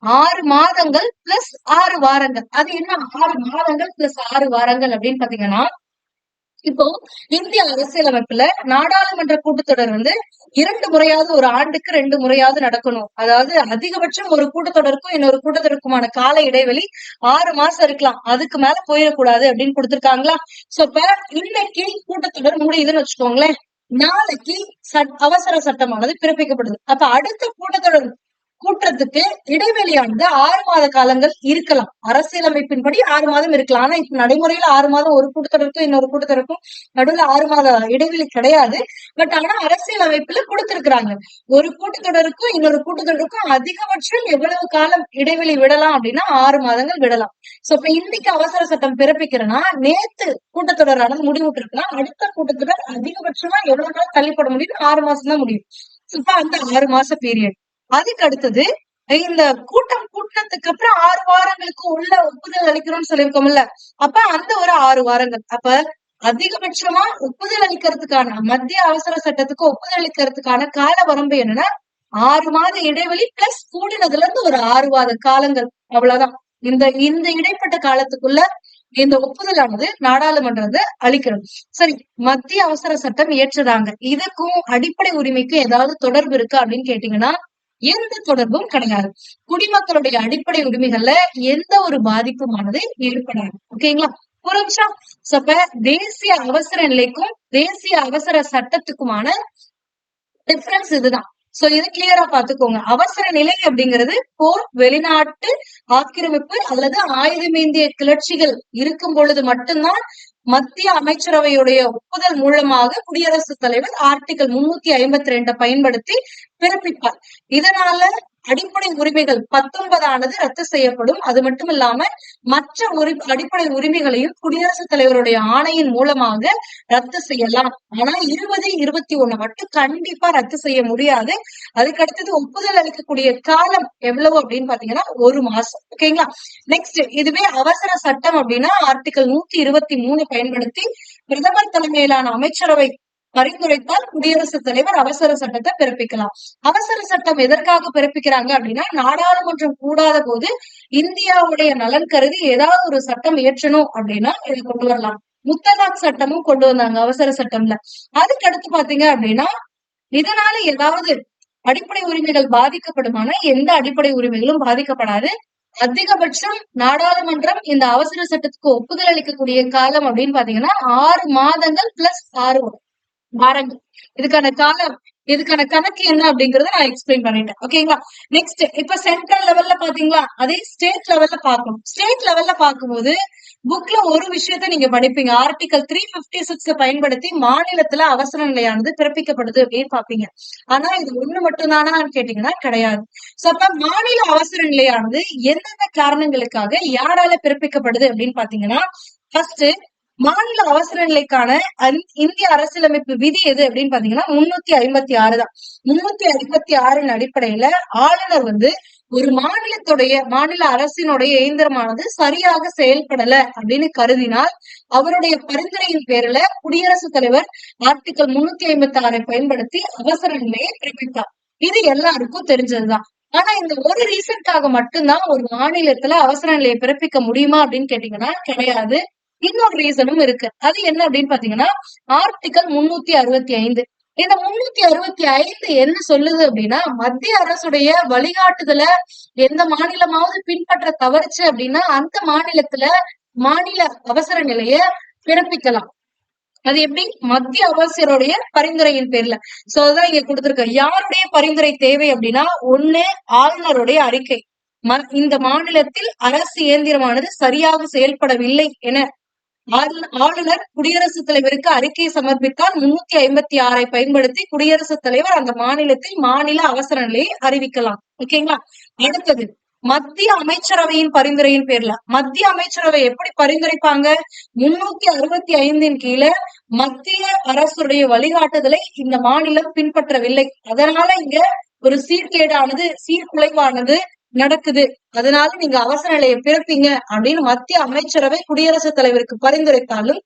6 மாதங்கள் பிளஸ் 6 வாரங்கள். அது என்ன 6 மாதங்கள் பிளஸ் 6 வாரங்கள் அப்படின்னு பாத்தீங்கன்னா இப்போ இந்திய அரசியலமைப்புல நாடாளுமன்ற கூட்டத்தொடர் 2 முறையாவது, ஒரு ஆண்டுக்கு 2 முறையாவது நடக்கணும். அதாவது அதிகபட்சம் ஒரு கூட்டத்தொடருக்கும் இன்னொரு கூட்டத்தொடருக்குமான கால இடைவெளி 6 மாசம் இருக்கலாம். அதுக்கு மேல போயிடக்கூடாது அப்படின்னு கொடுத்திருக்காங்களா? சோ இப்ப இன்னைக்கு கூட்டத்தொடர் முடியுதுன்னு வச்சுக்கோங்களேன். நாளைக்கு அவசர சட்டமானது பிறப்பிக்கப்படுது. அப்ப அடுத்த கூட்டத்தொடர் கூட்டத்துக்கு இடைவெளியானது 6 மாத காலங்கள் இருக்கலாம். அரசியலமைப்பின்படி 6 மாதம் இருக்கலாம். ஆனா இப்ப நடைமுறையில 6 மாதம் ஒரு கூட்டத்தொடருக்கும் இன்னொரு கூட்டத்தொடருக்கும் நடுவுல 6 மாத இடைவெளி கிடையாது. பட் ஆனா அரசியலமைப்புல கொடுத்திருக்கிறாங்க. ஒரு கூட்டத்தொடருக்கும் இன்னொரு கூட்டத்தொடருக்கும் அதிகபட்சம் எவ்வளவு காலம் இடைவெளி விடலாம் அப்படின்னா 6 மாதங்கள் விடலாம். சோ இப்ப இன்னைக்கு அவசர சட்டம் பிறப்பிக்கிறேன்னா நேத்து கூட்டத்தொடரானது முடிவுட்டு இருக்கலாம். அடுத்த கூட்டத்தொடர் அதிகபட்சமா எவ்வளவு நாள் தள்ளிப்பட முடியும்? 6 மாசம் தான் முடியும். இப்ப அந்த 6 மாச பீரியட். அதுக்கு அடுத்தது இந்த கூட்டம் கூட்டினதுக்கு அப்புறம் 6 வாரங்களுக்கு உள்ள ஒப்புதல் அளிக்கிறோம்னு சொல்லியிருக்கோம்ல. அப்ப அந்த ஒரு 6 வாரங்கள். அப்ப அதிகபட்சமா ஒப்புதல் அளிக்கிறதுக்கான மத்திய அவசர சட்டத்துக்கு ஒப்புதல் அளிக்கிறதுக்கான கால வரம்பு என்னன்னா 6 மாத இடைவெளி பிளஸ் கூடினதுல இருந்து ஒரு 6 மாத காலங்கள். அவ்வளவுதான். இந்த இந்த இடைப்பட்ட காலத்துக்குள்ள இந்த ஒப்புதலானது நாடாளுமன்றம் அளிக்கிறது. சரி, மத்திய அவசர சட்டம் இயற்றுறாங்க. இதுக்கும் அடிப்படை உரிமைக்கும் ஏதாவது தொடர்பு இருக்கு அப்படின்னு கேட்டீங்கன்னா எந்த தொடர்பும் கிடையாது. குடிமக்களுடைய அடிப்படை உரிமைகள்ல எந்த ஒரு பாதிப்புமானது ஏற்படாது. ஓகேங்களா? புரிஞ்சா? அப்ப தேசிய அவசர நிலைக்கும் தேசிய அவசர சட்டத்துக்குமான டிஃபரன்ஸ் இதுதான். சோ இது கிளியரா பாத்துக்கோங்க. அவசர நிலை அப்படிங்கிறது போர், வெளிநாட்டு ஆக்கிரமிப்பு அல்லது ஆயுதமேந்திய கிளர்ச்சிகள் இருக்கும் பொழுது மட்டும்தான் மத்திய அமைச்சரவையுடைய ஒப்புதல் மூலமாக குடியரசுத் தலைவர் ஆர்டிகல் 352 பயன்படுத்தி பிறப்பிப்பார். இதனால அடிப்படை உரிமைகள் 19 ரத்து செய்யப்படும். அது மட்டும் இல்லாம மற்ற அடிப்படை உரிமைகளையும் குடியரசுத் தலைவருடைய ஆணையின் மூலமாக ரத்து செய்யலாம். ஆனா 20, 21 மட்டும் கண்டிப்பா ரத்து செய்ய முடியாது. அதுக்கு அடுத்தது ஒப்புதல் அளிக்கக்கூடிய காலம் எவ்வளவு அப்படின்னு பாத்தீங்கன்னா 1 மாசம். ஓகேங்களா? நெக்ஸ்ட், இதுவே அவசர சட்டம் அப்படின்னா ஆர்டிகல் 123 பயன்படுத்தி பிரதமர் தலைமையிலான அமைச்சரவை பரிந்துரைத்தால் குடியரசுத் தலைவர் அவசர சட்டத்தை பிறப்பிக்கலாம். அவசர சட்டம் எதற்காக பிறப்பிக்கிறாங்க அப்படின்னா நாடாளுமன்றம் கூடாத போது இந்தியாவுடைய நலன் கருதி ஏதாவது ஒரு சட்டம் இயற்றணும் அப்படின்னா இதை கொண்டு வரலாம். முத்தலாக் சட்டமும் கொண்டு வந்தாங்க அவசர சட்டம்ல. அதுக்கு அடுத்து பாத்தீங்க அப்படின்னா இதனால ஏதாவது அடிப்படை உரிமைகள் பாதிக்கப்படுமானா எந்த அடிப்படை உரிமைகளும் பாதிக்கப்படாது. அதிகபட்சம் நாடாளுமன்றம் இந்த அவசர சட்டத்துக்கு ஒப்புதல் அளிக்கக்கூடிய காலம் அப்படின்னு பாத்தீங்கன்னா 6 மாதங்கள் பிளஸ் 6 வாரங்கள். இதுக்கான கணக்கு என்ன அப்படிங்கறத நான் எக்ஸ்பிளைன் பண்ணிட்டேன். ஓகேங்களா? நெக்ஸ்ட், இப்ப சென்ட்ரல் லெவல்ல பாத்தீங்களா, அதே ஸ்டேட் லெவல்ல பாக்கணும். ஸ்டேட் லெவல்ல பாக்கும்போது புக்ல ஒரு விஷயத்த நீங்க படிப்பீங்க. ஆர்டிகல் 356 பயன்படுத்தி மாநிலத்துல அவசர நிலையானது பிறப்பிக்கப்படுது அப்படின்னு பாப்பீங்க. ஆனா இது ஒண்ணு மட்டும்தானான்னு கேட்டீங்கன்னா கிடையாது. சோ அப்ப மாநில அவசர நிலையானது எந்தெந்த காரணங்களுக்காக யாரால பிறப்பிக்கப்படுது அப்படின்னு பாத்தீங்கன்னா, ஃபர்ஸ்ட் மாநில அவசர நிலைக்கான இந்திய அரசியலமைப்பு விதி எது அப்படின்னு பாத்தீங்கன்னா 356 தான். 356 அடிப்படையில ஆளுநர் ஒரு மாநில அரசினுடைய இயந்திரமானது சரியாக செயல்படல அப்படின்னு கருதினால் அவருடைய பரிந்துரையின் பேர்ல குடியரசுத் தலைவர் ஆர்டிகல் 356 பயன்படுத்தி அவசர நிலையை பிறப்பித்தார். இது எல்லாருக்கும் தெரிஞ்சதுதான். ஆனா இந்த ஒரு ரீசனுக்காக மட்டும்தான் ஒரு மாநிலத்துல அவசர நிலையை பிறப்பிக்க முடியுமா அப்படின்னு கேட்டீங்கன்னா கிடையாது. இன்னொரு ரீசனும் இருக்கு. அது என்ன அப்படின்னு பாத்தீங்கன்னா ஆர்டிகல் 365. இந்த 365 என்ன சொல்லுது அப்படின்னா மத்திய அரசுடைய வழிகாட்டுதல எந்த மாநிலமாவது பின்பற்ற தவறுச்சு அப்படின்னா அந்த மாநிலத்துல மாநில அவசர நிலைய பிறப்பிக்கலாம். அது எப்படி? மத்திய அவசருடைய பரிந்துரையின் பேர்ல. சோ அதான் இங்க கொடுத்திருக்க. யாருடைய பரிந்துரை தேவை அப்படின்னா ஒண்ணு ஆளுநருடைய அறிக்கை. இந்த மாநிலத்தில் அரசு இயந்திரமானது சரியாக செயல்படவில்லை என ஆளுநர் குடியரசுத் தலைவருக்கு அறிக்கை சமர்ப்பித்தால் 356 பயன்படுத்தி குடியரசுத் தலைவர் அந்த மாநிலத்தில் மாநில அவசர நிலையை அறிவிக்கலாம். ஓகேங்களா? அடுத்தது மத்திய அமைச்சரவையின் பரிந்துரையின் பேர்ல. மத்திய அமைச்சரவை எப்படி பரிந்துரைப்பாங்க? 365 கீழே மத்திய அரசுடைய வழிகாட்டுதலை இந்த மாநிலம் பின்பற்றவில்லை, அதனால இங்க ஒரு சீர்குலைவானது நடக்குது, அதனால நீங்க அவசர நிலையை பிறப்பீங்க அப்படின்னு மத்திய அமைச்சரவை குடியரசுத் தலைவருக்கு பரிந்துரைத்தாலும்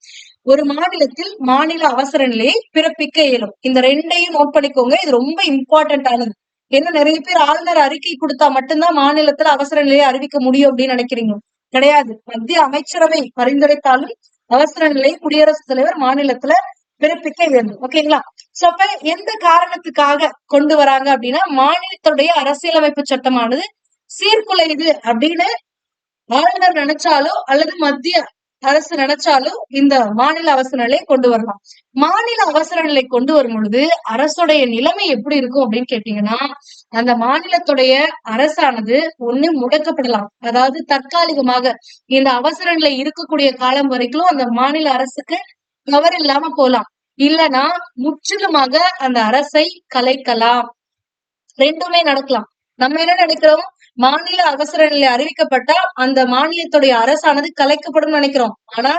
ஒரு மாநிலத்தில் மாநில அவசர நிலையை பிறப்பிக்க இயலும். இந்த ரெண்டையும் நோட் பண்ணிக்கோங்க. இது ரொம்ப இம்பார்ட்டன்ட் ஆனது. ஏன்னா நிறைய பேர் ஆளுநர் அறிக்கை கொடுத்தா மட்டும்தான் மாநிலத்துல அவசர நிலையை அறிவிக்க முடியும் அப்படின்னு நினைக்கிறீங்க. கிடையாது. மத்திய அமைச்சரவை பரிந்துரைத்தாலும் அவசர நிலை குடியரசுத் தலைவர் மாநிலத்துல பிறப்பிக்க இயலும். ஓகேங்களா? சோ அப்ப எந்த காரணத்துக்காக கொண்டு வராங்க அப்படின்னா, மாநிலத்துடைய அரசியலமைப்பு சட்டமானது சீர்குலையுது அப்படின்னு ஆளுநர் நினைச்சாலோ அல்லது மத்திய அரசு நினைச்சாலும் இந்த மாநில அவசர நிலையை கொண்டு வரலாம். மாநில அவசர நிலை கொண்டு வரும் பொழுது அரசுடைய நிலைமை எப்படி இருக்கும் அப்படின்னு கேட்டீங்கன்னா, அந்த மாநிலத்துடைய அரசானது ஒண்ணு முடக்கப்படலாம். அதாவது தற்காலிகமாக இந்த அவசர நிலை இருக்கக்கூடிய காலம் வரைக்கும் அந்த மாநில அரசுக்கு பவர் இல்லாம போலாம். இல்லனா முற்றிலுமாக அந்த அரசை கலைக்கலாம். ரெண்டுமே நடக்கலாம். நம்ம என்ன நினைக்கிறோம், மாநில அவசர நிலை அறிவிக்கப்பட்டா அந்த மாநிலத்துடைய அரசானது கலைக்கப்படும் நினைக்கிறோம். ஆனா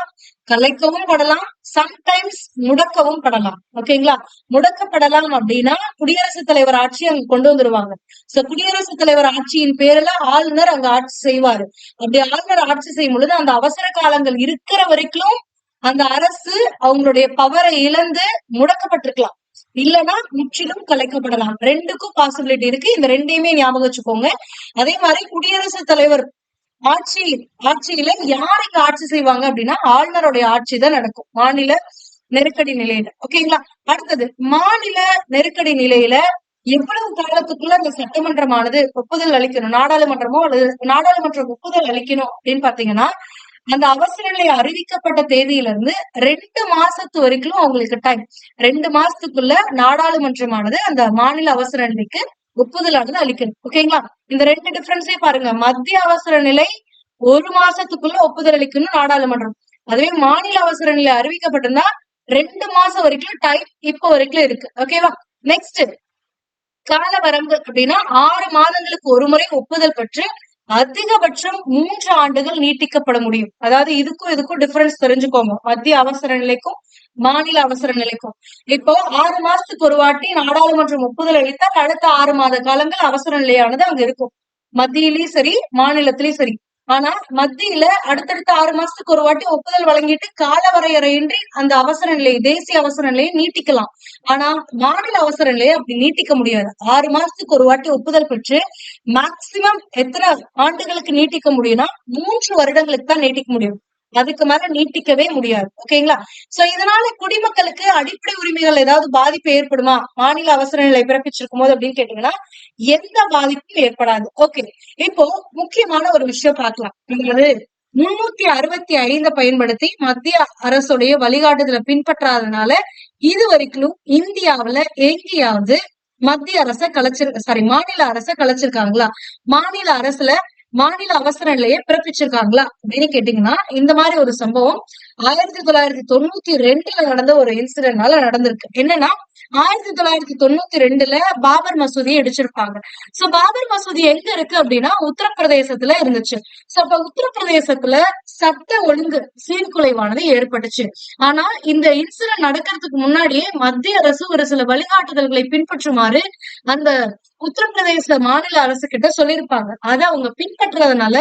கலைக்கவும் படலாம், சம்டைம்ஸ் முடக்கவும் படலாம். ஓகேங்களா? முடக்கப்படலாம் அப்படின்னா குடியரசுத் தலைவர் ஆட்சி அங்க கொண்டு வந்துருவாங்க. சோ குடியரசுத் தலைவர் ஆட்சியின் பேர்ல ஆளுநர் அங்க ஆட்சி செய்வாரு. அப்படி ஆளுநர் ஆட்சி செய்யும் பொழுது அந்த அவசர காலங்கள் இருக்கிற வரைக்கும் அந்த அரசு அவங்களுடைய பவரை இழந்து முடக்கப்பட்டிருக்கலாம். இல்லனா முற்றிலும் கலைக்கப்படலாம். ரெண்டுக்கும் பாசிபிலிட்டி இருக்கு. இந்த ரெண்டையுமே ஞாபகம் வச்சுக்கோங்க. அதே மாதிரி குடியரசுத் தலைவர் ஆட்சியில யார் இங்க ஆட்சி செய்வாங்க அப்படின்னா ஆளுநருடைய ஆட்சி தான் நடக்கும் மாநில நெருக்கடி நிலையில. ஓகேங்களா? அடுத்தது மாநில நெருக்கடி நிலையில எவ்வளவு காலத்துக்குள்ள இந்த சட்டமன்றமானது ஒப்புதல் அளிக்கணும், நாடாளுமன்றமோ அல்லது நாடாளுமன்றம் ஒப்புதல் அளிக்கணும் அப்படின்னு பாத்தீங்கன்னா, அந்த அவசர நிலை அறிவிக்கப்பட்ட தேதியில இருந்து 2 மாசத்து வரைக்கும் அவங்களுக்கு டைம். 2 மாசத்துக்குள்ள நாடாளுமன்றமானது அந்த மாநில அவசர நிலைக்கு ஒப்புதலானது அளிக்கணும். ஓகேங்களா? இந்த 2 டிஃபரன்ஸே பாருங்க. மத்திய அவசர நிலை 1 மாசத்துக்குள்ள ஒப்புதல் அளிக்கணும் நாடாளுமன்றம். அதுவே மாநில அவசர நிலை அறிவிக்கப்பட்டிருந்தா 2 மாசம் வரைக்கும் டைம் இப்ப வரைக்கும் இருக்கு. ஓகேவா? நெக்ஸ்ட் கால வரம்பு அப்படின்னா 6 மாதங்களுக்கு ஒரு முறை ஒப்புதல் பெற்று அதிகபட்சம் 3 ஆண்டுகள் நீட்டிக்கப்பட முடியும். அதாவது இதுக்கும் டிஃபரன்ஸ் தெரிஞ்சுக்கோங்க. மத்திய அவசர நிலைக்கும் மாநில அவசர நிலைக்கும். இப்போ 6 மாசத்துக்கு ஒரு வாட்டி நாடாளுமன்றம் ஒப்புதல் அளித்தால் அடுத்த 6 மாத காலங்கள் அவசர நிலையானது அங்க இருக்கும். மத்தியிலயும் சரி, மாநிலத்திலயும் சரி. ஆனா மத்தியில அடுத்தடுத்த 6 மாசத்துக்கு ஒரு வாட்டி ஒப்புதல் வழங்கிட்டு கால வரையறையின்றி அந்த அவசர நிலையை, தேசிய அவசர நிலையை நீட்டிக்கலாம். ஆனா மாநில அவசர நிலையை அப்படி நீட்டிக்க முடியாது. 6 மாசத்துக்கு ஒரு வாட்டி ஒப்புதல் பெற்று மேக்சிமம் எத்தனை ஆண்டுகளுக்கு நீட்டிக்க முடியும்னா 3 வருடங்களுக்கு தான் நீட்டிக்க முடியும். அதுக்கு மேல நீட்டிக்கவே முடியாது. ஓகேங்களா? சோ இதனால குடிமக்களுக்கு அடிப்படை உரிமைகள் ஏதாவது பாதிப்பு ஏற்படுமா மாநில அவசர நிலை பிறப்பிச்சிருக்கும் போது அப்படின்னு கேட்டீங்கன்னா எந்த பாதிப்பும் ஏற்படாது. ஓகே, இப்போ முக்கியமான ஒரு விஷயம் பார்க்கலாம். அது 365 பயன்படுத்தி மத்திய அரசுடைய வழிகாட்டுதலை பின்பற்றாதனால இது வரைக்கும் இந்தியாவுல எங்கேயாவது மத்திய அரசை மாநில அரசை கலைச்சிருக்காங்களா? மாநில அவசர நிலையை பிறப்பிச்சிருக்காங்களா அப்படின்னு கேட்டீங்கன்னா இந்த மாதிரி ஒரு சம்பவம் 1992 நடந்த ஒரு இன்சிடென்ட்னால நடந்திருக்கு. என்னன்னா 1992 பாபர் மசூதியை இடிச்சிருப்பாங்க. சோ பாபர் மசூதி எங்க இருக்கு அப்படின்னா உத்தரப்பிரதேசத்துல இருந்துச்சு. சோ அப்ப உத்தரப்பிரதேசத்துல சட்ட ஒழுங்கு சீர்குலைவானது ஏற்பட்டுச்சு. ஆனா இந்த இன்சிடென்ட் நடக்கிறதுக்கு முன்னாடியே மத்திய அரசு ஒரு சில வழிகாட்டுதல்களை பின்பற்றுமாறு அந்த உத்தரப்பிரதேச மாநில அரசு கிட்ட சொல்லியிருப்பாங்க. அதை அவங்க பின்பற்றுறதுனால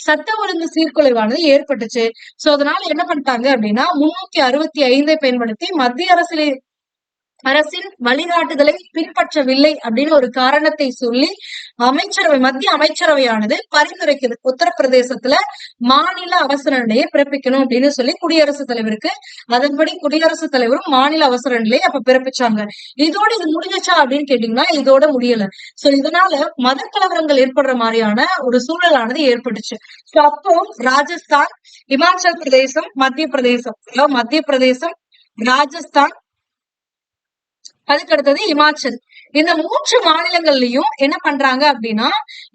சட்ட ஒழுங்கு சீர்குலைவானது ஏற்பட்டுச்சு. சோ அதனால என்ன பண்ணிட்டாங்க அப்படின்னா 365 பயன்படுத்தி மத்திய அரசின் வழிகாட்டுதலை பின்பற்றவில்லை அப்படின்னு ஒரு காரணத்தை சொல்லி மத்திய அமைச்சரவையானது பரிந்துரைக்குது உத்தரப்பிரதேசத்துல மாநில அவசர நிலையை பிறப்பிக்கணும் அப்படின்னு சொல்லி குடியரசுத் தலைவருக்கு. அதன்படி குடியரசுத் தலைவரும் மாநில அவசர நிலையை அப்ப பிறப்பிச்சாங்க. இதோட இது முடிஞ்சிச்சா அப்படின்னு கேட்டீங்கன்னா இதோட முடியல. சோ இதனால மத கலவரங்கள் ஏற்படுற மாதிரியான ஒரு சூழலானது ஏற்பட்டுச்சு. சோ அப்போ ராஜஸ்தான், இமாச்சல் பிரதேசம், மத்திய பிரதேசம், ராஜஸ்தான், அதுக்கு அடுத்தது இமாச்சல். இந்த 3 மாநிலங்கள்லயும் என்ன பண்றாங்க அப்படின்னா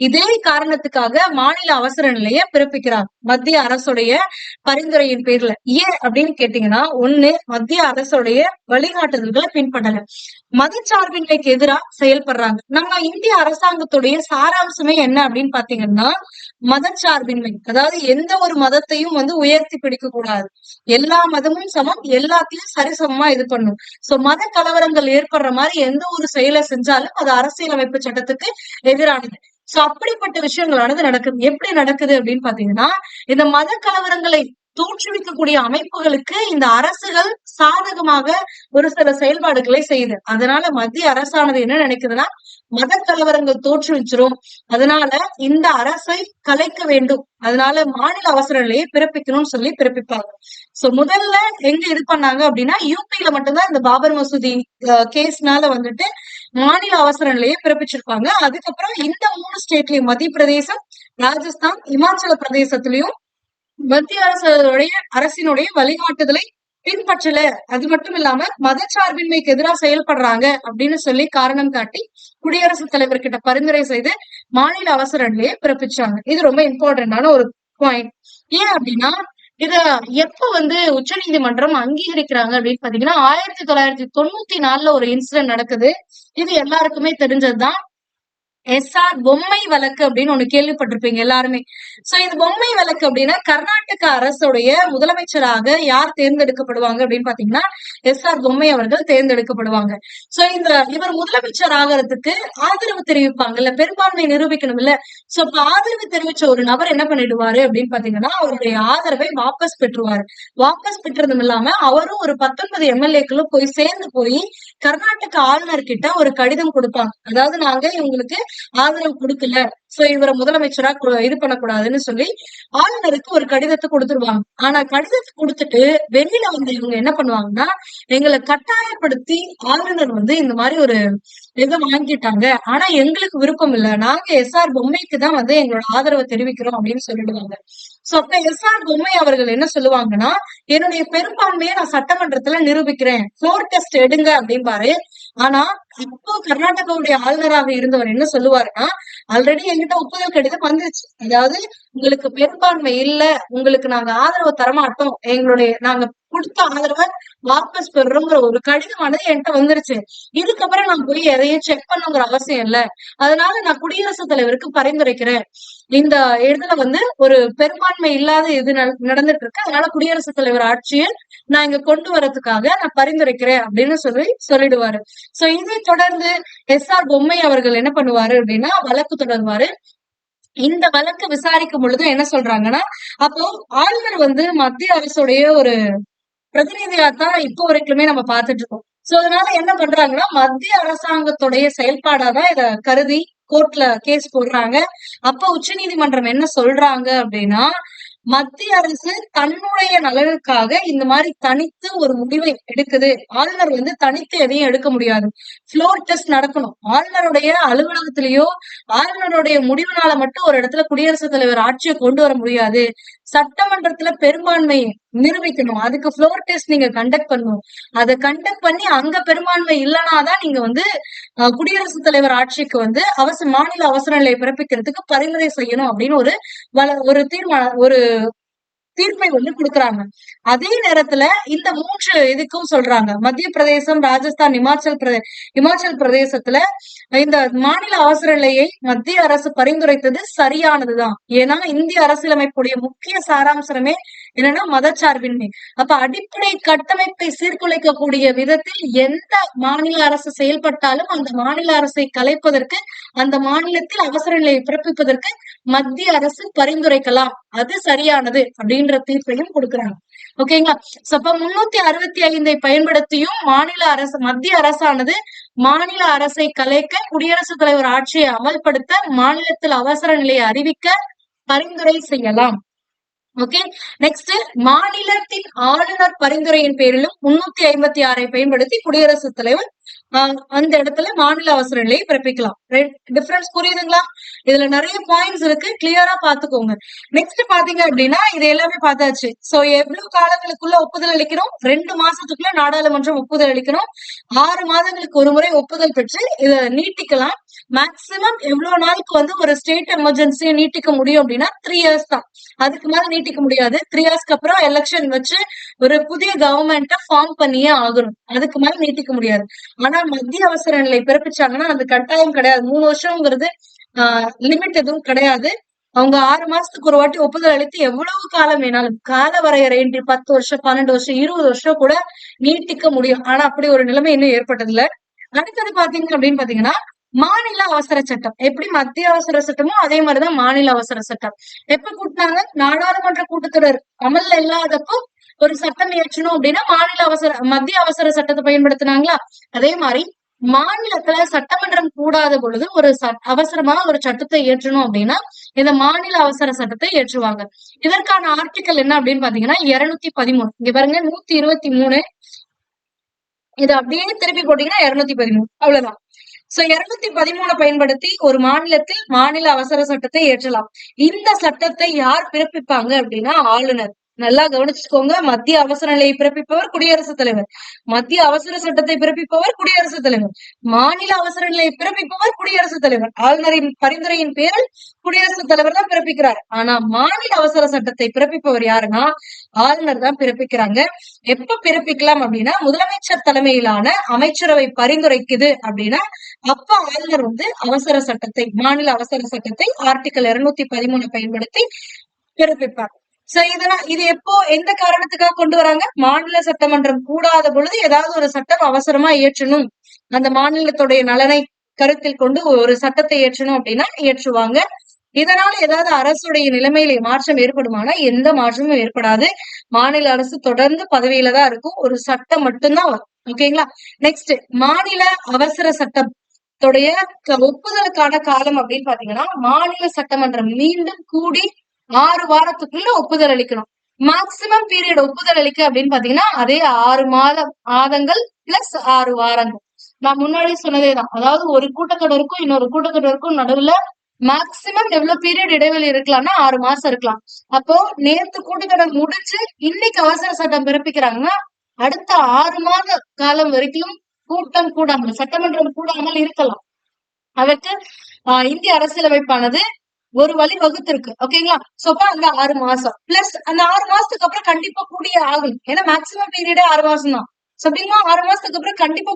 இதே காரணத்துக்காக மாநில அவசர நிலையை பிறப்பிக்கிறாங்க மத்திய அரசுடைய பரிந்துரையின் பேர்ல. ஏன் அப்படின்னு கேட்டீங்கன்னா ஒண்ணு மத்திய அரசுடைய வழிகாட்டுதல்களை பின்பற்றல, மதச்சார்பின்மைக்கு எதிராக செயல்படுறாங்க. நம்ம இந்திய அரசாங்கத்துடைய சாராம்சமே என்ன அப்படின்னு பாத்தீங்கன்னா மதச்சார்பின்மை. அதாவது எந்த ஒரு மதத்தையும் உயர்த்தி பிடிக்க கூடாது, எல்லா மதமும் சமம், எல்லாத்தையும் சரிசமமா இது பண்ணும். சோ மத கலவரங்கள் ஏற்படுற மாதிரி எந்த ஒரு செயலை செஞ்சாலும் அது அரசியலமைப்பு சட்டத்துக்கு எதிரானது. சோ அப்படிப்பட்ட விஷயங்களானது நடக்குது. எப்படி நடக்குது அப்படின்னு பாத்தீங்கன்னா இந்த மத கலவரங்களை தோற்றுவிக்கக்கூடிய அமைப்புகளுக்கு இந்த அரசுகள் சாதகமாக ஒரு சில செயல்பாடுகளை செய்யுது. அதனால மத்திய அரசானது என்ன நினைக்குதுன்னா, மத கலவரங்கள் தோற்றுவிச்சிரும், அதனால இந்த அரசை கலைக்க வேண்டும், அதனால மாநில அவசர நிலையை பிறப்பிக்கணும்னு சொல்லி பிறப்பிப்பாங்க. சோ முதல்ல எங்க இது பண்ணாங்க அப்படின்னா, யூபியில மட்டும்தான் இந்த பாபர் மசூதி கேஸ்னால வந்துட்டு மாநில அவசர நிலையை பிறப்பிச்சிருப்பாங்க. அதுக்கப்புறம் இந்த 3 ஸ்டேட்லயும், மத்திய பிரதேசம், ராஜஸ்தான், இமாச்சல பிரதேசத்திலயும் மத்திய அரசினுடைய வழிகாட்டுதலை பின்பற்றல. அது மட்டும் இல்லாம மதச்சார்பின்மைக்கு எதிராக செயல்படுறாங்க அப்படின்னு சொல்லி காரணம் காட்டி குடியரசுத் தலைவர் கிட்ட பரிந்துரை செய்து மாநில அவசர நிலையை பிறப்பிச்சாங்க. இது ரொம்ப இம்பார்ட்டன்டான ஒரு பாயிண்ட். ஏன் அப்படின்னா, இத எப்ப உச்ச நீதிமன்றம் அங்கீகரிக்கிறாங்க அப்படின்னு பாத்தீங்கன்னா, 1994 ஒரு இன்சிடென்ட் நடக்குது. இது எல்லாருக்குமே தெரிஞ்சதுதான். எஸ்ஆர் பொம்மை வழக்கு அப்படின்னு ஒண்ணு கேள்விப்பட்டிருப்பீங்க எல்லாருமே. சோ இது பொம்மை வழக்கு அப்படின்னா, கர்நாடக அரசுடைய முதலமைச்சராக யார் தேர்ந்தெடுக்கப்படுவாங்க அப்படின்னு பாத்தீங்கன்னா, எஸ்ஆர் பொம்மை அவர்கள் தேர்ந்தெடுக்கப்படுவாங்க. சோ இவர் முதலமைச்சர் ஆகிறதுக்கு ஆதரவு தெரிவிப்பாங்கல்ல, பெரும்பான்மை நிரூபிக்கணும் இல்ல. சோ இப்ப ஆதரவு தெரிவிச்ச ஒரு நபர் என்ன பண்ணிடுவாரு அப்படின்னு பாத்தீங்கன்னா, அவருடைய ஆதரவை வாபஸ் பெற்றுவாரு. வாபஸ் பெற்றதும் இல்லாம அவரும் ஒரு 19 எம்எல்ஏக்களும் போய் கர்நாடக ஆளுநர் கிட்ட ஒரு கடிதம் கொடுப்பாங்க. அதாவது, நாங்க இவங்களுக்கு ஆதரவு கொடுக்கல, சோ இவரை முதலமைச்சரா இது பண்ணக்கூடாதுன்னு சொல்லி ஆளுநருக்கு ஒரு கடிதத்தை கொடுத்துருவாங்க. ஆனா கடிதத்தை கொடுத்துட்டு வெளியில இவங்க என்ன பண்ணுவாங்கன்னா, எங்களை கட்டாயப்படுத்தி ஆளுநர் இந்த மாதிரி ஒரு இதை வாங்கிட்டாங்க, ஆனா எங்களுக்கு விருப்பம் இல்ல, நாங்க எஸ்ஆர் பொம்மைக்கு தான் எங்களோட ஆதரவை தெரிவிக்கிறோம் அப்படின்னு சொல்லிடுவாங்க. சோ அப்ப எஸ்ஆர் பொம்மை அவர்கள் என்ன சொல்லுவாங்கன்னா, என்னுடைய பெரும்பான்மையை நான் சட்டமன்றத்துல நிரூபிக்கிறேன், ஃப்ளோர் டெஸ்ட் எடுங்க அப்படின்பாரு. ஆனா இப்போ கர்நாடகாவுடைய ஆளுநராக இருந்தவர் என்ன சொல்லுவாருன்னா, ஆல்ரெடி என்கிட்ட ஒப்புதல் கடிதம் வந்துருச்சு, அதாவது உங்களுக்கு பெரும்பான்மை இல்ல, உங்களுக்கு நாங்க ஆதரவு தரமாட்டோம், நாங்க கொடுத்த ஆதரவை வாபஸ் பெறுறோங்கிற ஒரு கடிதமானது என்கிட்ட வந்துருச்சு. இதுக்கப்புறம் நான் போய் எதையும் செக் பண்ணுங்கிற அவசியம் இல்ல, அதனால நான் குடியரசுத் தலைவருக்கு பரிந்துரைக்கிறேன், இந்த இதுல ஒரு பெரும்பான்மை இல்லாத இது நடந்துட்டு இருக்கு, அதனால குடியரசுத் தலைவர் ஆட்சியை நான் இங்க கொண்டு வரதுக்காக நான் பரிந்துரைக்கிறேன் அப்படின்னு சொல்லிடுவாரு. சோ இதை தொடர்ந்து எஸ்ஆர் பொம்மை அவர்கள் என்ன பண்ணுவாரு அப்படின்னா, வழக்கு தொடர்வாரு. இந்த வழக்கு விசாரிக்கும் பொழுது என்ன சொல்றாங்கன்னா, அப்போ ஆளுநர் மத்திய அரசுடைய ஒரு பிரதிநிதியாத்தான் இப்போ வரைக்குமே நம்ம பார்த்துட்டு இருக்கோம். சோ அதனால என்ன பண்றாங்கன்னா, மத்திய அரசாங்கத்துடைய செயல்பாடாதான் இத கருதி கோர்ட்ல கேஸ் போடுறாங்க. அப்ப உச்ச நீதிமன்றம் என்ன சொல்றாங்க அப்படின்னா, மத்திய அரசு தன்னுடைய நலனுக்காக இந்த மாதிரி தனித்து ஒரு முடிவை எடுக்குது, ஆளுநர் தனித்து எதையும் எடுக்க முடியாது, ஃப்ளோர் டெஸ்ட் நடக்கணும், ஆளுநருடைய அலுவலகத்திலேயோ ஆளுநருடைய முடிவுனால மட்டும் ஒரு இடத்துல குடியரசுத் தலைவர் ஆட்சியை கொண்டு வர முடியாது, சட்டமன்றத்துல பெரும்பான்மையை நிரூபிக்கணும், அதுக்கு ஃப்ளோர் டெஸ்ட் நீங்க கண்டக்ட் பண்ணணும், அதை கண்டக்ட் பண்ணி அங்க பெரும்பான்மை இல்லைனாதான் நீங்க குடியரசுத் தலைவர் ஆட்சிக்கு மாநில அவசர நிலையை பிறப்பிக்கிறதுக்கு பரிந்துரை செய்யணும் அப்படின்னு ஒரு தீர்ப்பை கொடுக்குறாங்க. அதே நேரத்துல இந்த 3 இதுக்கும் சொல்றாங்க, மத்திய பிரதேசம், ராஜஸ்தான், இமாச்சல் பிரதேசத்துல இந்த மாநில அவசர நிலையை மத்திய அரசு பரிந்துரைத்தது சரியானதுதான். ஏன்னா இந்திய அரசியலமைப்புடைய முக்கிய சாராம்சமே என்னன்னா மதச்சார்பின்மை. அப்ப அடிப்படை கட்டமைப்பை சீர்குலைக்கக்கூடிய விதத்தில் எந்த மாநில அரசு செயல்பட்டாலும் அந்த மாநில அரசை கலைப்பதற்கு, அந்த மாநிலத்தில் அவசர நிலையை பிறப்பிப்பதற்கு மத்திய அரசு பரிந்துரைக்கலாம், அது சரியானது அப்படின்ற தீர்ப்பையும் கொடுக்குறாங்க. ஓகேங்களா? அப்ப 365 பயன்படுத்தியும் மத்திய அரசானது மாநில அரசை கலைக்க, குடியரசுத் தலைவர் ஆட்சியை அமல்படுத்த, மாநிலத்தில் அவசர நிலையை அறிவிக்க பரிந்துரை செய்யலாம். ஓகே, நெக்ஸ்ட், மாநிலத்தின் ஆளுநர் பரிந்துரையின் பேரிலும் 356 பயன்படுத்தி குடியரசுத் தலைவர் அந்த இடத்துல மாநில அவசர நிலையை பிறப்பிக்கலாம். டிஃபரன்ஸ் புரியுதுங்களா? இதுல நிறைய பாயிண்ட்ஸ் இருக்கு, கிளியரா பாத்துக்கோங்க. நெக்ஸ்ட் பாத்தீங்க அப்படின்னா, இது எல்லாமே பார்த்தாச்சு. சோ எவ்வளவு காலங்களுக்குள்ள ஒப்புதல் அளிக்கிறோம்? 2 மாசத்துக்குள்ள நாடாளுமன்றம் ஒப்புதல் அளிக்கணும். 6 மாதங்களுக்கு ஒரு முறை ஒப்புதல் பெற்று இதை நீட்டிக்கலாம். மேக்சிமம் எவ்வளவு நாளுக்கு ஒரு ஸ்டேட் எமர்ஜென்சியை நீட்டிக்க முடியும் அப்படின்னா 3 இயர்ஸ் தான், அதுக்கு மேல நீட்டிக்க முடியாது. 3 இயர்ஸ்க்கு அப்புறம் எலெக்ஷன் வச்சு ஒரு புதிய கவர்மெண்ட்டை ஃபார்ம் பண்ணியே ஆகணும், அதுக்கு மேல நீட்டிக்க முடியாது. ஆனா மத்திய அவசர நிலை பிறப்பிச்சாங்கன்னா அது கட்டாயம் கிடையாது. 3 வருஷம்ங்கிறது லிமிட் எதுவும் கிடையாது. அவங்க 6 மாசத்துக்கு ஒரு வாட்டி ஒப்புதல் அளித்து எவ்வளவு காலம் வேணாலும், கால வரையறையின்றி 10 வருஷம், 12 வருஷம், 20 வருஷம் கூட நீட்டிக்க முடியும். ஆனா அப்படி ஒரு நிலைமை இன்னும் ஏற்பட்டதில்லை. அடுத்தது பாத்தீங்க அப்படின்னு பாத்தீங்கன்னா, மாநில அவசர சட்டம் எப்படி மத்திய அவசர சட்டமோ அதே மாதிரிதான் மாநில அவசர சட்டம். எப்ப கூட்டினாங்க? நாடாளுமன்ற கூட்டத்தொடர் அமல்ல இல்லாதப்போ ஒரு சட்டம் இயற்றணும் அப்படின்னா மத்திய அவசர சட்டத்தை பயன்படுத்தினாங்களா? அதே மாதிரி மாநிலத்துல சட்டமன்றம் கூடாத பொழுது ஒரு அவசரமா ஒரு சட்டத்தை இயற்றணும் அப்படின்னா இந்த மாநில அவசர சட்டத்தை இயற்றுவாங்க. இதற்கான ஆர்டிக்கல் என்ன அப்படின்னு பாத்தீங்கன்னா 213. இங்க பாருங்க 123. இதை அப்படியே திருப்பி போட்டீங்கன்னா 213. அவ்வளவுதான். சோ 213 பயன்படுத்தி ஒரு மாநிலத்தில் மாநில அவசர சட்டத்தை இயற்றலாம். இந்த சட்டத்தை யார் பிறப்பிப்பாங்க அப்படின்னா ஆளுநர். நல்லா கவனிச்சுக்கோங்க. மத்திய அவசர நிலையை பிறப்பிப்பவர் குடியரசுத் தலைவர். மத்திய அவசர சட்டத்தை பிறப்பிப்பவர் குடியரசுத் தலைவர். மாநில அவசர நிலையை பிறப்பிப்பவர் குடியரசுத் தலைவர். ஆளுநரின் பரிந்துரையின் பேரில் குடியரசுத் தலைவர் தான் பிறப்பிக்கிறார். ஆனா மாநில அவசர சட்டத்தை பிறப்பிப்பவர் யாருன்னா ஆளுநர் தான் பிறப்பிக்கிறாங்க. எப்ப பிறப்பிக்கலாம் அப்படின்னா முதலமைச்சர் தலைமையிலான அமைச்சரவை பரிந்துரைக்குது அப்படின்னா அப்ப ஆளுநர் அவசர சட்டத்தை மாநில அவசர சட்டத்தை ஆர்டிகல் 213 பயன்படுத்தி பிறப்பிப்பார். சோ இது எப்போ எந்த காரணத்துக்காக கொண்டு வராங்க? மாநில சட்டமன்றம் கூடாத பொழுது ஏதாவது ஒரு சட்டம் அவசரமா இயற்றணும், அந்த மாநிலத்துடைய நலனை கருத்தில் கொண்டு ஒரு சட்டத்தை இயற்றணும் அப்படின்னா இயற்றுவாங்க. இதனால ஏதாவது அரசுடைய நிலைமையில மாற்றம் ஏற்படுமானா எந்த மாற்றமும் ஏற்படாது. மாநில அரசு தொடர்ந்து பதவியில தான் இருக்கும். ஒரு சட்டம் மட்டும்தான் வரும். ஓகேங்களா? நெக்ஸ்ட் மாநில அவசர சட்டத்துடைய ஒப்புதலுக்கான காலம் அப்படின்னு பாத்தீங்கன்னா மாநில சட்டமன்றம் மீண்டும் கூடி 6 வாரத்துக்குள்ள ஒப்புதல் அளிக்கணும். மேக்சிமம் பீரியட் ஒப்புதல் அளிக்க அப்படின்னு பாத்தீங்கன்னா அதே 6 மாதங்கள் பிளஸ் 6 வாரங்கள். நான் முன்னாடி சொன்னதேதான். அதாவது ஒரு கூட்டத்தொடருக்கும் இன்னொரு கூட்டத்தொடருக்கும் நடுவுல மேக்சிமம் எவ்வளவு பீரியட் இடைவெளி இருக்கலாம்னா 6 மாசம் இருக்கலாம். அப்போ நேத்து கூட்டத்தொடர் முடிஞ்சு இன்னைக்கு அவசர சட்டம் பிறப்பிக்கிறாங்கன்னா அடுத்த 6 மாத காலம் வரைக்கும் கூட்டம் கூடாமல் சட்டமன்றம் கூடாமல் இருக்கலாம். அதற்கு இந்திய அரசியலமைப்பானது ஒரு வழி வகுத்திருக்கு. ஓகேங்களா? சோ அப்ப அந்த 6 மாசம் பிளஸ் அந்த 6 மாசத்துக்கு அப்புறம் கண்டிப்பா கூடிய ஆகணும். ஏன்னா மேக்சிமம் பீரியடே 6 மாசம் தான். சோ அப்படின்னா 6 மாசத்துக்கு அப்புறம் கண்டிப்பா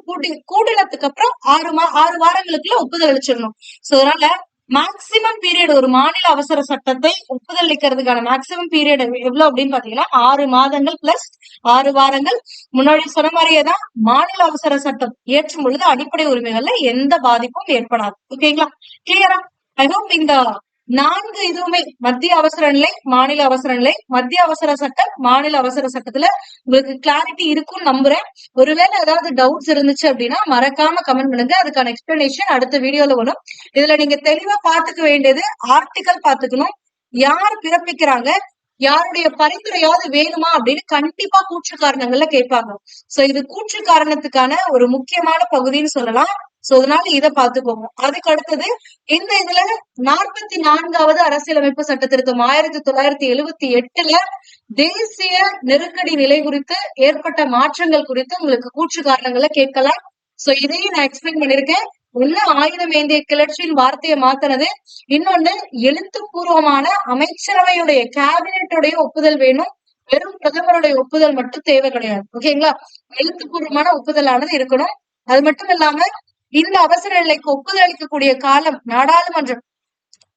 கூடினதுக்கு அப்புறம் 6 வாரங்களுக்குள்ள ஒப்புதல் அளிச்சிடணும். சோ அதனால மேக்சிமம் பீரியட் ஒரு மாநில அவசர சட்டத்தை ஒப்புதல் அளிக்கிறதுக்கான மேக்சிமம் பீரியட் எவ்வளவு அப்படின்னு பாத்தீங்கன்னா 6 மாதங்கள் பிளஸ் 6 வாரங்கள். முன்னாடி சொன்ன மாதிரியேதான் மாநில அவசர சட்டம் இயற்றும் பொழுது அடிப்படை உரிமைகள்ல எந்த பாதிப்பும் ஏற்படாது. ஓகேங்களா? கிளியரா? ஐ ஹோப் இந்த 4 இதுவுமே மத்திய அவசர நிலை, மாநில அவசர நிலை, மத்திய அவசர சட்டம், மாநில அவசர சட்டத்துல உங்களுக்கு கிளாரிட்டி இருக்கும்னு நம்புறேன். ஒருவேளை ஏதாவது டவுட்ஸ் இருந்துச்சு அப்படின்னா மறக்காம கமெண்ட் பண்ணுங்க. அதுக்கான எக்ஸ்பிளனேஷன் அடுத்த வீடியோல வரும். இதுல நீங்க தெளிவா பாத்துக்க வேண்டியது ஆர்டிகல் பாத்துக்கணும், யார் பிறப்பிக்கிறாங்க, யாருடைய பரிந்துரையாவது வேணுமா அப்படின்னு கண்டிப்பா கூற்று காரணங்கள்ல கேட்பாங்க. சோ இது கூற்று காரணத்துக்கான ஒரு முக்கியமான பகுதின்னு சொல்லலாம். சோ அதனால இதை பாத்துக்கோங்க. அதுக்கு அடுத்தது இந்த இதுல 44வது அரசியலமைப்பு சட்ட திருத்தம் 1978ல தேசிய நெருக்கடி நிலை குறித்து ஏற்பட்ட மாற்றங்கள் குறித்து உங்களுக்கு கூற்று காரணங்களை கேட்கலாம். சோ இதையும் நான் எக்ஸ்பிளைன் பண்ணிருக்கேன். ஒண்ணு ஆயுதம் ஏந்திய கிளர்ச்சியின் வார்த்தையை மாத்தினது, இன்னொன்னு எழுத்துப்பூர்வமான அமைச்சரவையுடைய கேபினெட்டுடைய ஒப்புதல் வேணும், வெறும் பிரதமருடைய ஒப்புதல் மட்டும் தேவை கிடையாது. ஓகேங்களா? எழுத்துப்பூர்வமான ஒப்புதலானது இருக்கணும். அது மட்டும் இல்லாம இந்த அவசர நிலைக்கு ஒப்புதல் அளிக்கக்கூடிய காலம் நாடாளுமன்றம்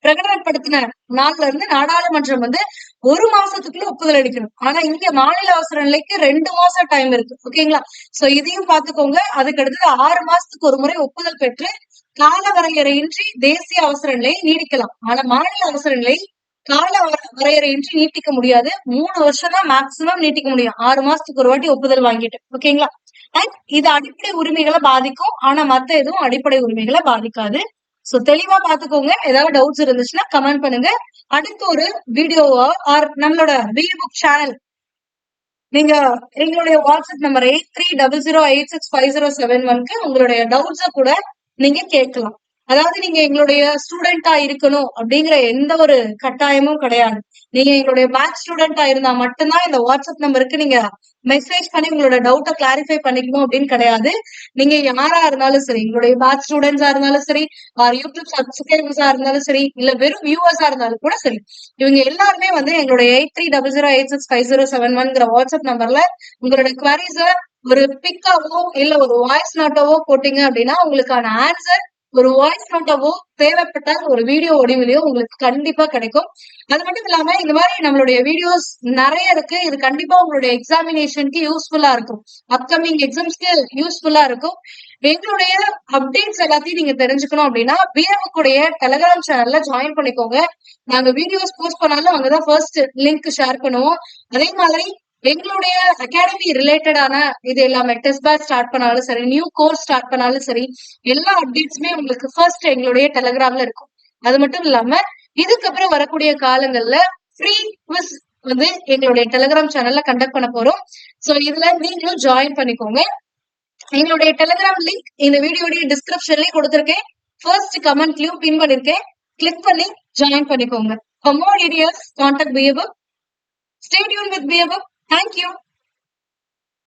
பிரகடனப்படுத்தின நாள்ல இருந்து நாடாளுமன்றம் 1 மாசத்துக்குள்ள ஒப்புதல் அளிக்கணும். ஆனா இங்க மாநில அவசர நிலைக்கு 2 மாசம் டைம் இருக்கு. ஓகேங்களா? சோ இதையும் பாத்துக்கோங்க. அதுக்கு அடுத்தது 6 மாசத்துக்கு ஒரு முறை ஒப்புதல் பெற்று கால வரையறையின்றி தேசிய அவசர நிலையை நீடிக்கலாம். ஆனா மாநில அவசர நிலை கால வரையறையின்றி நீட்டிக்க முடியாது. 3 வருஷம் தான் மேக்சிமம் நீட்டிக்க முடியும். 6 மாசத்துக்கு ஒரு வாட்டி ஒப்புதல் வாங்கிட்டு. ஓகேங்களா? அண்ட் இது அடிப்படை உரிமைகளை பாதிக்கும். ஆனா மத்த எதுவும் அடிப்படை உரிமைகளை பாதிக்காது. சோ தெளிவா பாத்துக்கோங்க. ஏதாவது டவுட்ஸ் இருந்துச்சுன்னா கமெண்ட் பண்ணுங்க. அடுத்த ஒரு வீடியோவோ ஆர் நம்மளோட புக் சேனல் நீங்க எங்களுடைய வாட்ஸ்அப் நம்பர் 8300865071க்கு உங்களுடைய டவுட்ஸ கூட நீங்க கேட்கலாம். அதாவது நீங்க எங்களுடைய ஸ்டூடெண்டா இருக்கணும் அப்படிங்கிற எந்த ஒரு கட்டாயமும் கிடையாது. நீங்க எங்களுடைய பேட்ச் ஸ்டூடெண்டா இருந்தா மட்டும்தான் இந்த வாட்ஸ்அப் நம்பருக்கு நீங்க மெசேஜ் பண்ணி உங்களோட டவுட்டை கிளாரிஃபை பண்ணிக்கணும் அப்படின்னு கிடையாது. நீங்க யாரா இருந்தாலும் சரி, எங்களுடைய பேட்ச் ஸ்டூடெண்ட்ஸா இருந்தாலும் சரி, யூடியூப் சப்ஸ்கிரைபர்ஸா இருந்தாலும் சரி, இல்ல வெறும் வியூவர்ஸா இருந்தாலும் கூட சரி, இவங்க எல்லாருமே எங்களுடைய 8300865071ங்கிற வாட்ஸ்அப் நம்பர்ல உங்களோட குவரிஸ ஒரு பிக்காவோ இல்ல ஒரு வாய்ஸ் நோட்டாவோ போட்டீங்க அப்படின்னா உங்களுக்கான ஆன்சர் ஒரு வாய்ஸ் நோட்டாவோ தேவைப்பட்டால் ஒரு வீடியோ வடிவிலையோ உங்களுக்கு கண்டிப்பா கிடைக்கும். அது மட்டும் இல்லாம இந்த மாதிரி நம்மளுடைய வீடியோஸ் நிறைய இருக்கு. இது கண்டிப்பா உங்களுடைய எக்ஸாமினேஷனுக்கு யூஸ்ஃபுல்லா இருக்கும். அப்கமிங் எக்ஸாம்ஸ்க்கு யூஸ்ஃபுல்லா இருக்கும். எங்களுடைய அப்டேட்ஸ் எல்லாத்தையும் நீங்க தெரிஞ்சுக்கணும் அப்படின்னா பிஎம்க்குடைய டெலிகிராம் சேனல்ல ஜாயின் பண்ணிக்கோங்க. நாங்க வீடியோஸ் போஸ்ட் பண்ணாலும் அங்கதான் ஃபர்ஸ்ட் லிங்க் ஷேர் பண்ணுவோம். அதே மாதிரி எங்களுடைய அகாடமி ரிலேட்டடான இது எல்லாமே டெஸ்ட் பேட்ச் ஸ்டார்ட் பண்ணாலும் சரி, நியூ கோர்ஸ் ஸ்டார்ட் பண்ணாலும் சரி, எல்லா அப்டேட்ஸுமே உங்களுக்கு ஃபர்ஸ்ட் எங்களுடைய டெலிகிராம்ல இருக்கும். அது மட்டும் இல்லாம இதுக்கப்புறம் வரக்கூடிய காலங்கள்ல ஃப்ரீ குவிஸ் வந்து எங்களுடைய டெலிகிராம் சேனல்ல கண்டக்ட் பண்ண போறோம். சோ இதுல நீங்களும் ஜாயின் பண்ணிக்கோங்க. எங்களுடைய டெலிகிராம் லிங்க் இந்த வீடியோடைய டிஸ்கிரிப்ஷன்லயே கொடுத்திருக்கேன். ஃபர்ஸ்ட் கமெண்ட்லயும் பின் பண்ணிருக்கேன். கிளிக் பண்ணி ஜாயின் பண்ணிக்கோங்க. For more details, contact BFF. Stay tuned with BFF. Thank you.